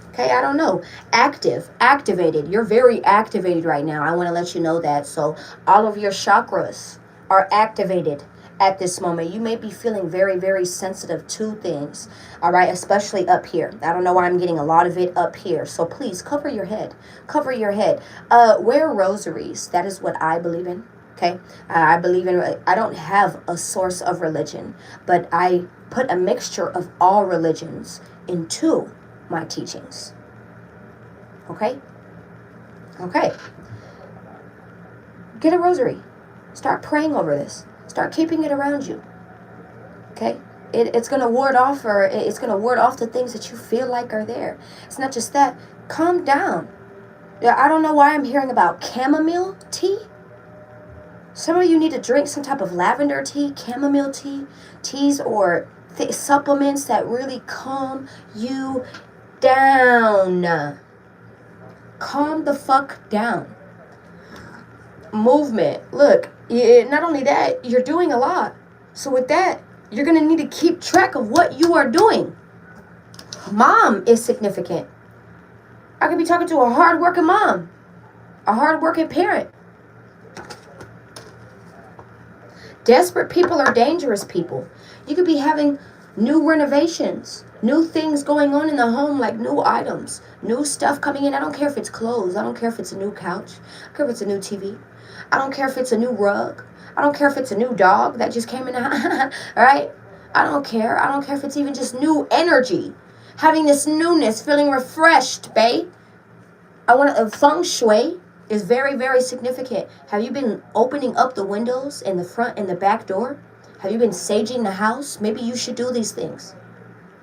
Okay, I don't know. Activated. You're very activated right now. I want to let you know that. So all of your chakras are activated at this moment. You may be feeling very, very sensitive to things. All right, especially up here. I don't know why I'm getting a lot of it up here. So please cover your head. Cover your head. Wear rosaries. That is what I believe in. Okay, I believe in. I don't have a source of religion, but I put a mixture of all religions into my teachings. Okay? Okay. Get a rosary. Start praying over this. Start keeping it around you. Okay? It's going to ward off, or it's going to ward off the things that you feel like are there. It's not just that. Calm down. Yeah, I don't know why I'm hearing about chamomile tea. Some of you need to drink some type of lavender tea, chamomile tea, teas, or supplements that really calm you down. Calm the fuck down. Movement. Look, not only that, you're doing a lot. So with that, you're going to need to keep track of what you are doing. Mom is significant. I could be talking to a hard-working mom, a hard-working parent. Desperate people are dangerous people. You could be having new renovations, new things going on in the home, like new items, new stuff coming in. I don't care if it's clothes. I don't care if it's a new couch. I don't care if it's a new TV. I don't care if it's a new rug. I don't care if it's a new dog that just came in. Right? I don't care. I don't care if it's even just new energy. Having this newness, feeling refreshed, babe. Feng shui is very, very significant. Have you been opening up the windows in the front and the back door? Have you been saging the house? Maybe you should do these things.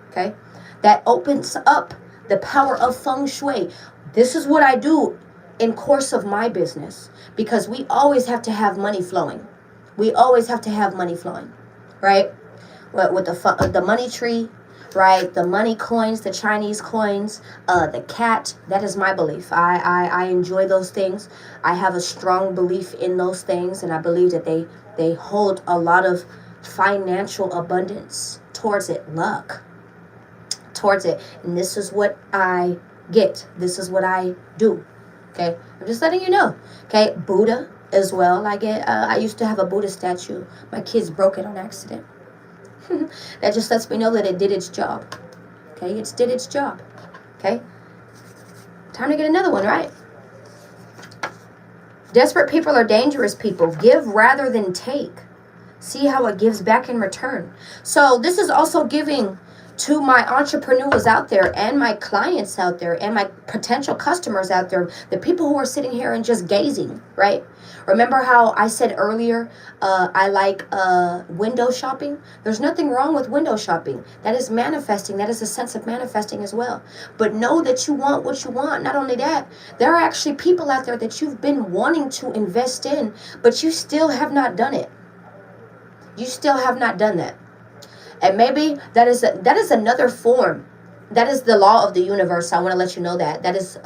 Okay? That opens up the power of feng shui. This is what I do in course of my business, because we always have to have money flowing. We always have to have money flowing, right? With the money tree, right? The money coins, the Chinese coins, the cat. That is my belief. I enjoy those things. I have a strong belief in those things, and I believe that they hold a lot of financial abundance towards it, luck towards it. And this is what I get. This is what I do. Okay, I'm just letting you know. Okay, Buddha as well. I used to have a Buddha statue. My kids broke it on accident. That just lets me know that it did its job. Okay, it did its job. Okay, time to get another one, right? Desperate people are dangerous people. Give rather than take. See how it gives back in return. So this is also giving to my entrepreneurs out there, and my clients out there, and my potential customers out there, the people who are sitting here and just gazing, right? Remember how I said earlier, I like window shopping? There's nothing wrong with window shopping. That is manifesting. That is a sense of manifesting as well. But know that you want what you want. Not only that, there are actually people out there that you've been wanting to invest in, but you still have not done it. You still have not done that. And maybe that is another form. That is the law of the universe. I want to let you know that. That is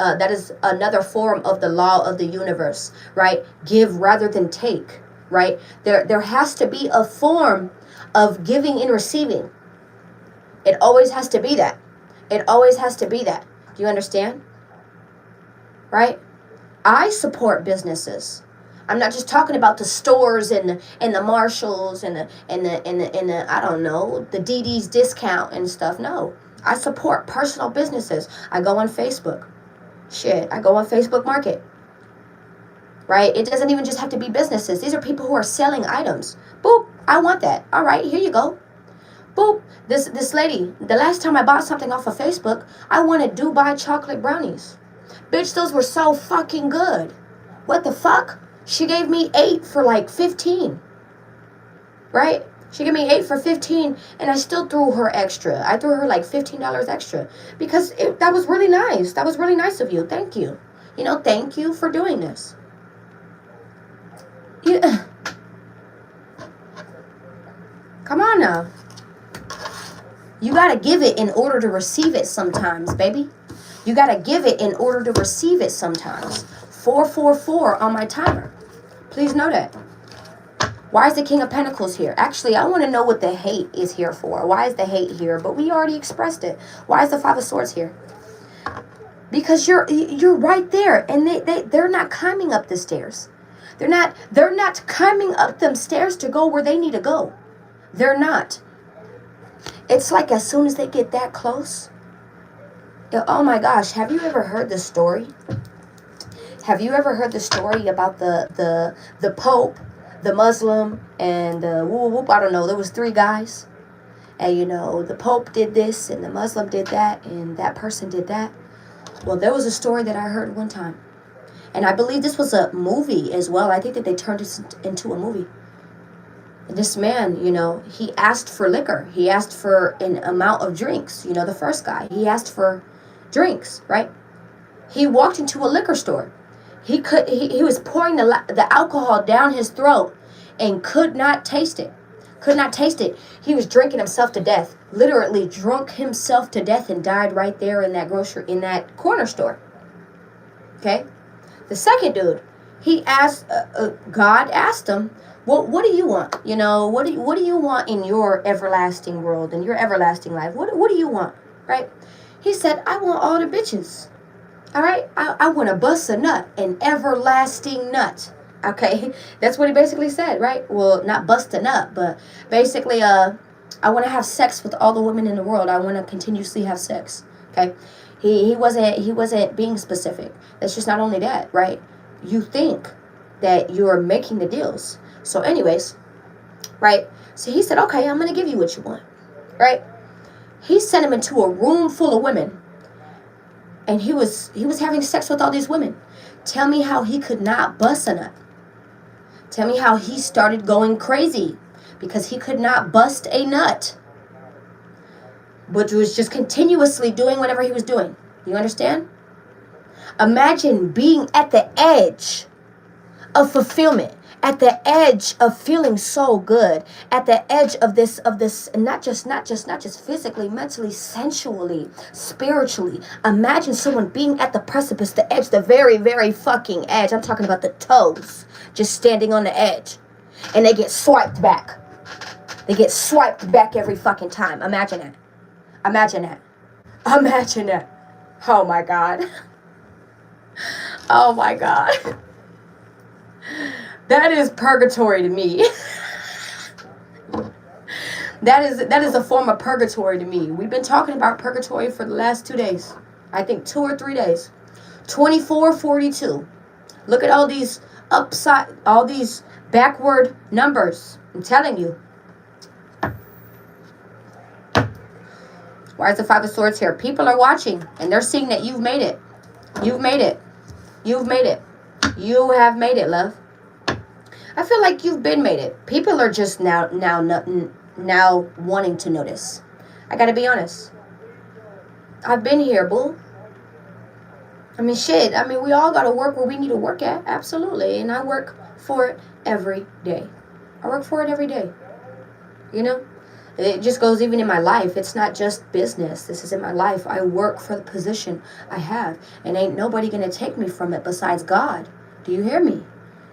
another form of the law of the universe, right? Give rather than take, right? There has to be a form of giving and receiving. It always has to be that. It always has to be that. Do you understand? Right? I support businesses. I'm not just talking about the stores and the Marshalls and the I don't know, the DD's discount and stuff. No, I support personal businesses. I go on Facebook. Shit, I go on Facebook Market, right? It doesn't even just have to be businesses. These are people who are selling items. Boop, I want that. All right, here you go. Boop, this lady, the last time I bought something off of Facebook, I wanted Dubai chocolate brownies. Bitch, those were so fucking good. What the fuck? She gave me 8 for like 15. Right? She gave me 8 for 15, and I still threw her extra. I threw her like $15 extra because that was really nice. That was really nice of you. Thank you. You know, thank you for doing this. Yeah. Come on now. You gotta give it in order to receive it sometimes, baby. You gotta give it in order to receive it sometimes. 444 on my timer. Please know that. Why is the King of Pentacles here? Actually, I want to know what the hate is here for. Why is the hate here? But we already expressed it. Why is the Five of Swords here? Because you're right there, and they're not climbing up the stairs. They're not climbing up them stairs to go where they need to go. They're not. It's like as soon as they get that close. Oh my gosh, have you ever heard the story? Have you ever heard the story about the Pope, the Muslim, and the whoop, I don't know, there was 3 guys. And you know, the Pope did this, and the Muslim did that, and that person did that. Well, there was a story that I heard one time. And I believe this was a movie as well. I think that they turned it into a movie. And this man, you know, he asked for liquor. He asked for an amount of drinks. You know, the first guy, he asked for drinks, right? He walked into a liquor store. He was pouring the alcohol down his throat and could not taste it. Could not taste it. He was drinking himself to death. Literally drunk himself to death and died right there in that corner store. Okay? The second dude, he asked, God asked him, well, what do you want? You know, what do you want in your everlasting world, in your everlasting life? What do you want? Right? He said, I want all the bitches. All right, I want to bust a nut, an everlasting nut. Okay, that's what he basically said, right? Well, not bust a nut, but basically, I want to have sex with all the women in the world. I want to continuously have sex. Okay, he wasn't being specific. It's just not only that, right? You think that you're making the deals. So, anyways, right? So he said, okay, I'm gonna give you what you want, right? He sent him into a room full of women. And he was having sex with all these women. Tell me how he could not bust a nut. Tell me how he started going crazy because he could not bust a nut, but was just continuously doing whatever he was doing. You understand? Imagine being at the edge of fulfillment, at the edge of feeling so good, at the edge of this, not just physically, mentally, sensually, spiritually. Imagine someone being at the precipice, the edge, the very, very fucking edge. I'm talking about the toes, just standing on the edge, and they get swiped back. They get swiped back every fucking time. Imagine that. Imagine that. Imagine that. Oh my God. Oh my God. That is purgatory to me. That is a form of purgatory to me. We've been talking about purgatory for the last 2 days. I think 2 or 3 days. 2442. Look at all these backward numbers. I'm telling you. Why is the Five of Swords here? People are watching and they're seeing that you've made it. You've made it. You've made it. You have made it, love. I feel like you've been made it. People are just now wanting to notice. I gotta be honest. I've been here, boo. I mean, shit. I mean, we all gotta work where we need to work at. Absolutely. And I work for it every day. I work for it every day. You know? It just goes even in my life. It's not just business. This is in my life. I work for the position I have. And ain't nobody gonna take me from it besides God. Do you hear me?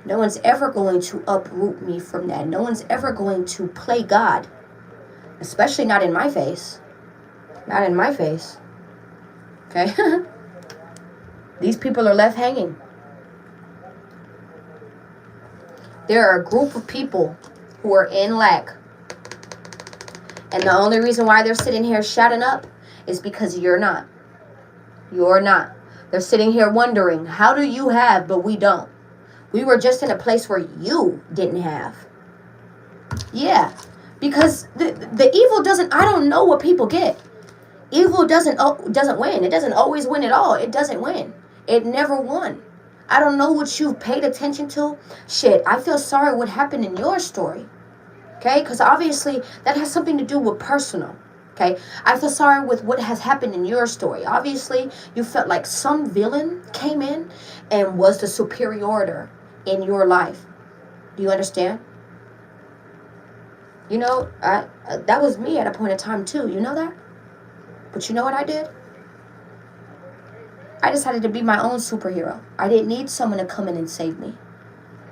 No one's ever going to uproot me from that. No one's ever going to play God. Especially not in my face. Not in my face. Okay? These people are left hanging. There are a group of people who are in lack. And the only reason why they're sitting here shouting up is because you're not. You're not. They're sitting here wondering, how do you have, but we don't? We were just in a place where you didn't have. Yeah, because the evil doesn't, I don't know what people get. Evil doesn't win. It doesn't always win at all. It doesn't win. It never won. I don't know what you've paid attention to. Shit, I feel sorry what happened in your story. Okay? Because obviously that has something to do with personal. Okay? I feel sorry with what has happened in your story. Obviously, you felt like some villain came in and was the superior in your life. Do you understand? You know, that was me at a point in time too. You know that? But you know what I did? I decided to be my own superhero. I didn't need someone to come in and save me.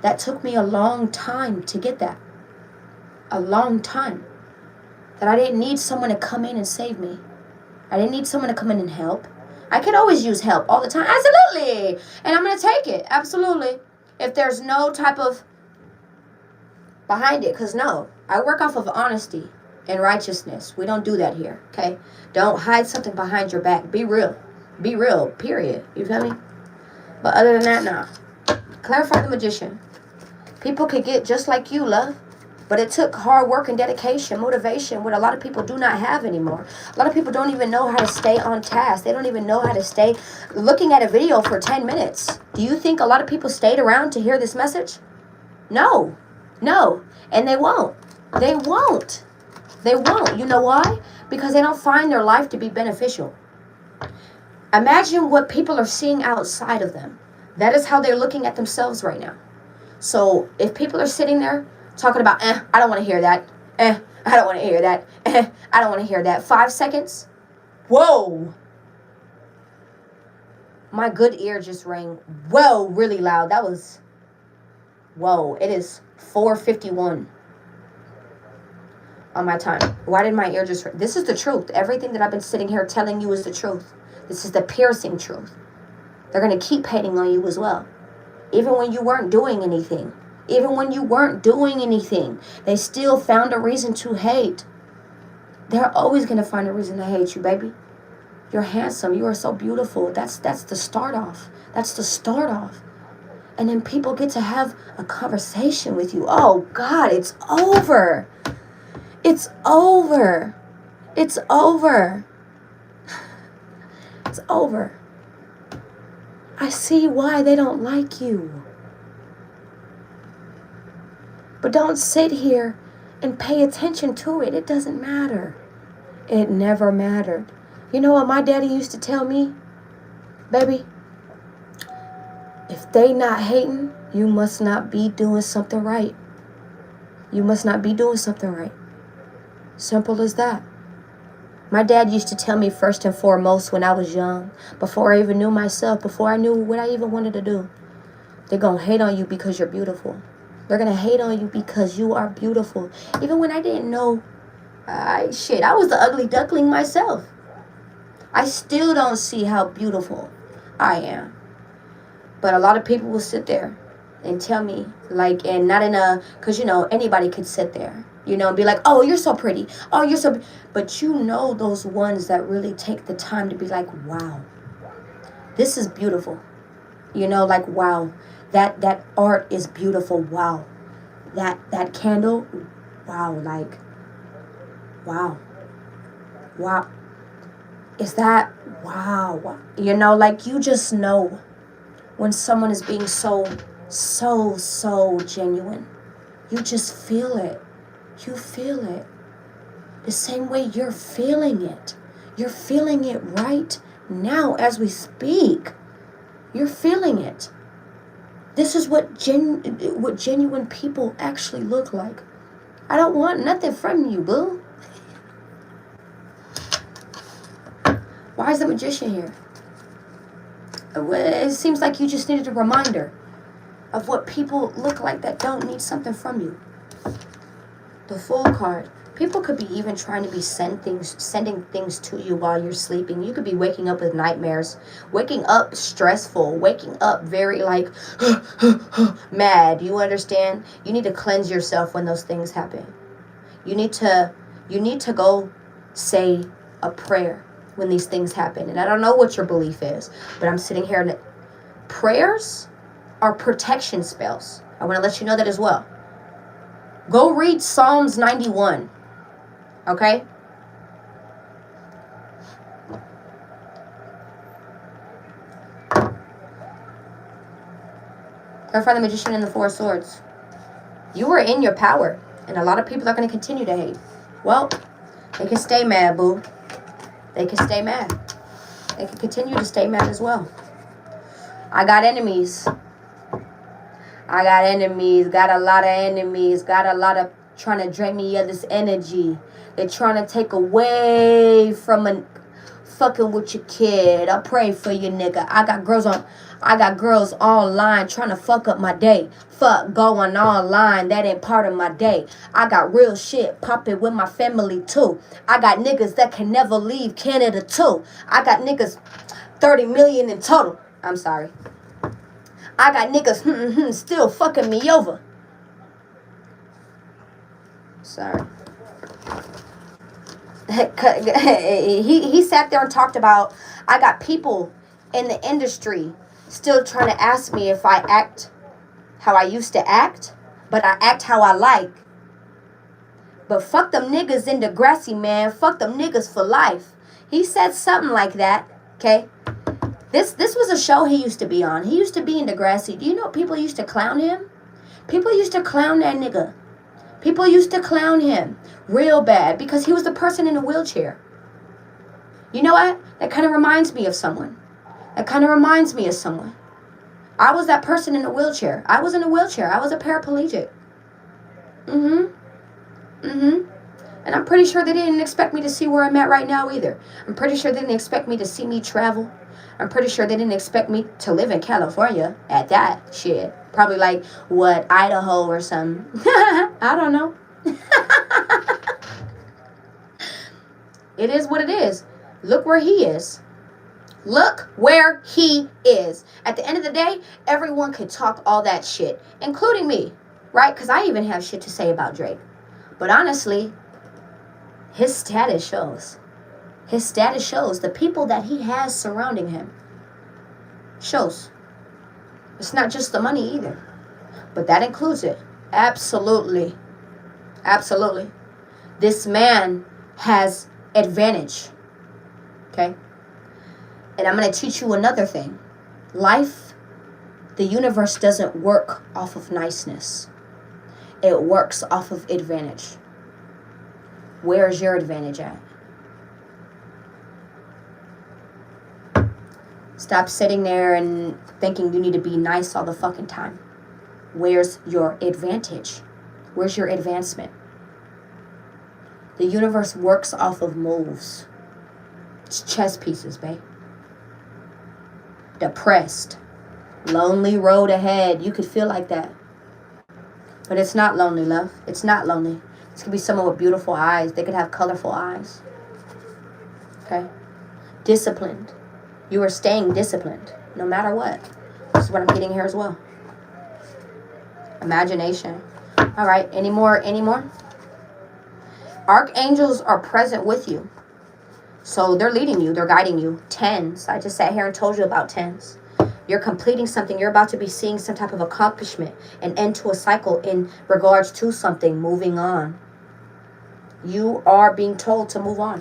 That took me a long time to get that. A long time. That I didn't need someone to come in and save me. I didn't need someone to come in and help. I could always use help all the time. Absolutely. And I'm going to take it. Absolutely. If there's no type of behind it. Because no, I work off of honesty and righteousness. We don't do that here. Okay? Don't hide something behind your back. Be real. Be real, period. You feel me? But other than that, nah. Clarify the magician. People could get just like you, love. But it took hard work and dedication, motivation, what a lot of people do not have anymore. A lot of people don't even know how to stay on task. They don't even know how to stay looking at a video for 10 minutes. Do you think a lot of people stayed around to hear this message? No. No. And they won't. They won't. They won't. You know why? Because they don't find their life to be beneficial. Imagine what people are seeing outside of them. That is how they're looking at themselves right now. So if people are sitting there talking about, I don't want to hear that. I don't want to hear that. I don't want to hear that. 5 seconds. Whoa. My good ear just rang. Whoa, really loud. That was, whoa. It is 4:51 on my time. Why did my ear just ring? This is the truth. Everything that I've been sitting here telling you is the truth. This is the piercing truth. They're going to keep hating on you as well. Even when you weren't doing anything. Even when you weren't doing anything. They still found a reason to hate. They're always going to find a reason to hate you, baby. You're handsome. You are so beautiful. That's the start off. That's the start off. And then people get to have a conversation with you. Oh, God, it's over. It's over. It's over. It's over. I see why they don't like you. But don't sit here and pay attention to it. It doesn't matter. It never mattered. You know what my daddy used to tell me? Baby, if they not hating, you must not be doing something right. You must not be doing something right. Simple as that. My dad used to tell me first and foremost when I was young, before I even knew myself, before I knew what I even wanted to do, they're going to hate on you because you're beautiful. They're going to hate on you because you are beautiful. Even when I didn't know, I was the ugly duckling myself. I still don't see how beautiful I am. But a lot of people will sit there and tell me, like, and not in a, because, you know, anybody could sit there. You know, and be like, oh, you're so pretty. Oh, you're so... But you know those ones that really take the time to be like, wow, this is beautiful. You know, like, wow, that art is beautiful. Wow. That candle, wow, like, wow. Wow. Is that, wow. You know, like, you just know when someone is being so genuine. You just feel it. You feel it. The same way you're feeling it. You're feeling it right now as we speak. You're feeling it. This is what genuine people actually look like. I don't want nothing from you, boo. Why is the magician here? It seems like you just needed a reminder of what people look like that don't need something from you. The Fool card. People could be even trying to be sending things to you while you're sleeping. You could be waking up with nightmares, waking up stressful, waking up very like mad. You understand? You need to cleanse yourself when those things happen. You need to go say a prayer. when these things happen. And I don't know what your belief is, but I'm sitting here and prayers are protection spells. I want to let you know that as well. Go read Psalms 91. Okay? Clarify the Magician and the Four Swords. You are in your power, and a lot of people are going to continue to hate. Well, they can stay mad, boo. They can stay mad. They can continue to stay mad as well. I got enemies. I got enemies. Got a lot of enemies. Got a lot of trying to drain me of this energy. They're trying to take away from fucking with your kid. I pray for you, nigga. I got girls online trying to fuck up my day. Fuck going online. That ain't part of my day. I got real shit popping with my family too. I got niggas that can never leave Canada too. I got niggas 30 million in total. I'm sorry. I got niggas still fucking me over. Sorry. He sat there and talked about, I got people in the industry still trying to ask me if I act how I used to act, but I act how I like. But fuck them niggas in Degrassi, man. Fuck them niggas for life. He said something like that, okay? This was a show he used to be on. He used to be in Degrassi. Do you know people used to clown him? People used to clown that nigga. People used to clown him real bad because he was the person in a wheelchair. You know what? That kind of reminds me of someone. That kind of reminds me of someone. I was that person in a wheelchair. I was in a wheelchair. I was a paraplegic. And I'm pretty sure they didn't expect me to see where I'm at right now either. I'm pretty sure they didn't expect me to see me travel. I'm pretty sure they didn't expect me to live in California at that shit. Probably like, what, Idaho or something. I don't know. It is what it is. Look where he is. Look where he is. At the end of the day, everyone could talk all that shit, including me, right? Because I even have shit to say about Drake. But honestly, his status shows. His status shows. The people that he has surrounding him shows. It's not just the money either. But that includes it. Absolutely. Absolutely. This man has advantage. Okay? And I'm going to teach you another thing. Life, the universe doesn't work off of niceness. It works off of advantage. Where's your advantage at? Stop sitting there and thinking you need to be nice all the fucking time. Where's your advantage? Where's your advancement? The universe works off of moves. It's chess pieces, babe. Depressed. Lonely road ahead. You could feel like that. But it's not lonely, love. It's not lonely. This could be someone with beautiful eyes. They could have colorful eyes. Okay? Disciplined. You are staying disciplined, no matter what. This is what I'm getting here as well. Imagination. All right, any more? Archangels are present with you. So they're leading you, they're guiding you. Tens. I just sat here and told you about tens. You're completing something. You're about to be seeing some type of accomplishment, an end to a cycle in regards to something, moving on. You are being told to move on.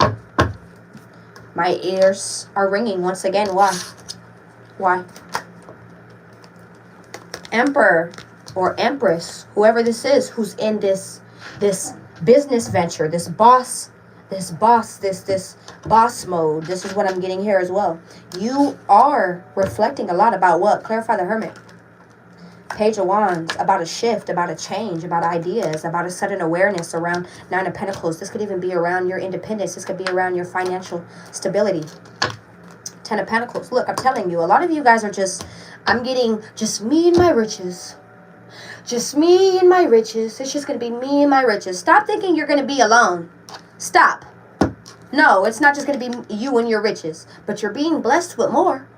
My ears are ringing once again. Why? Why? Emperor or Empress, whoever this is, who's in this business venture, this boss mode. This is what I'm getting here as well. You are reflecting a lot about what? Clarify the Hermit. Page of Wands, about a shift, about a change, about ideas, about a sudden awareness around Nine of Pentacles. This could even be around your independence. This could be around your financial stability. Ten of Pentacles. Look, I'm telling you, a lot of you guys are I'm getting just me and my riches. Just me and my riches. It's just going to be me and my riches. Stop thinking you're going to be alone. Stop. No, it's not just going to be you and your riches. But you're being blessed with more.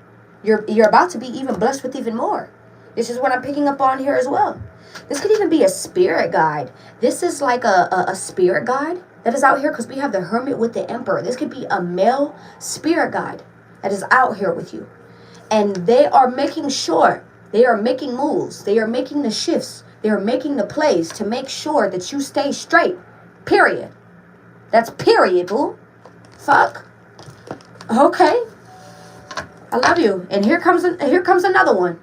You're about to be even blessed with even more. This is what I'm picking up on here as well. This could even be a spirit guide. This is like a spirit guide that is out here, because we have the Hermit with the Emperor. This could be a male spirit guide that is out here with you. And they are making sure, they are making moves, they are making the shifts, they are making the plays to make sure that you stay straight. Period. That's period, boo. Fuck. Okay. I love you. And here comes another one.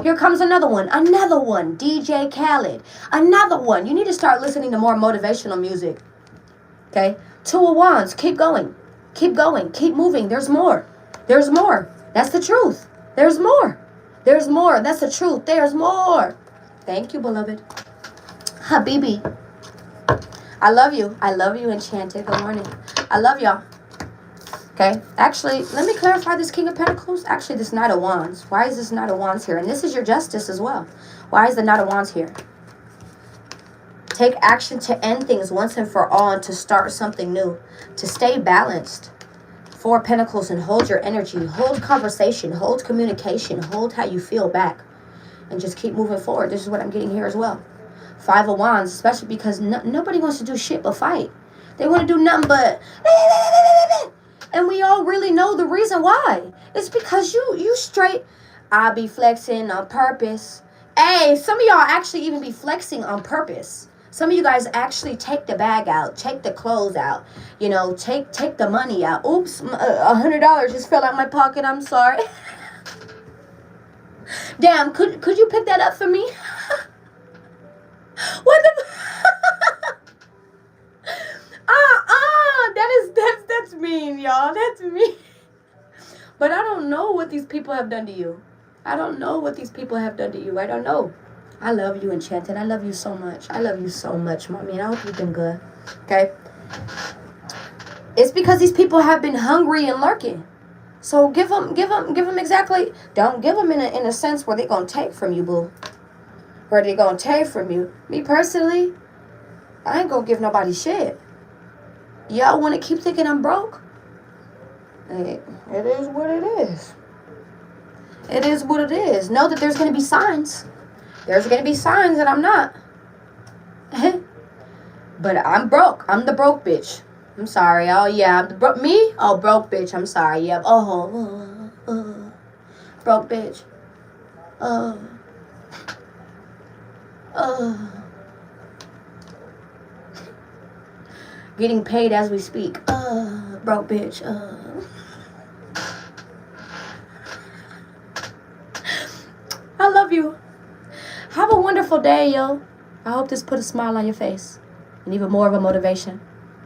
Here comes another one. Another one. DJ Khaled. Another one. You need to start listening to more motivational music. Okay? Two of Wands. Keep going. Keep going. Keep moving. There's more. There's more. That's the truth. There's more. There's more. That's the truth. There's more. Thank you, beloved. Habibi. I love you. I love you, Enchanted. Good morning. I love y'all. Okay, actually, let me clarify this King of Pentacles. Actually, this Knight of Wands. Why is this Knight of Wands here? And this is your Justice as well. Why is the Knight of Wands here? Take action to end things once and for all and to start something new. To stay balanced. Four of Pentacles, and hold your energy. Hold conversation. Hold communication. Hold how you feel back. And just keep moving forward. This is what I'm getting here as well. Five of Wands, especially because nobody wants to do shit but fight. They want to do nothing but... And we all really know the reason why. It's because you straight, I be flexing on purpose. Hey, some of y'all actually even be flexing on purpose. Some of you guys actually take the bag out, take the clothes out, you know, take the money out. Oops, $100 just fell out my pocket. I'm sorry. Damn, could you pick that up for me? What the... That's mean, y'all. That's mean. But I don't know what these people have done to you. I don't know what these people have done to you. I don't know. I love you, Enchanted. I love you so much. I love you so much, mommy. And I hope you've been good. Okay? It's because these people have been hungry and lurking. So give them exactly. Don't give them in a sense where they're going to take from you, boo. Where they're going to take from you. Me personally, I ain't going to give nobody shit. Y'all want to keep thinking I'm broke? It is what it is. It is what it is. Know that there's going to be signs. There's going to be signs that I'm not. But I'm broke. I'm the broke bitch. I'm sorry. Oh, yeah. I'm the broke. Me? Oh, broke bitch. I'm sorry. Yep. Broke bitch. Getting paid as we speak. Broke bitch. I love you. Have a wonderful day, yo. I hope this put a smile on your face. And even more of a motivation.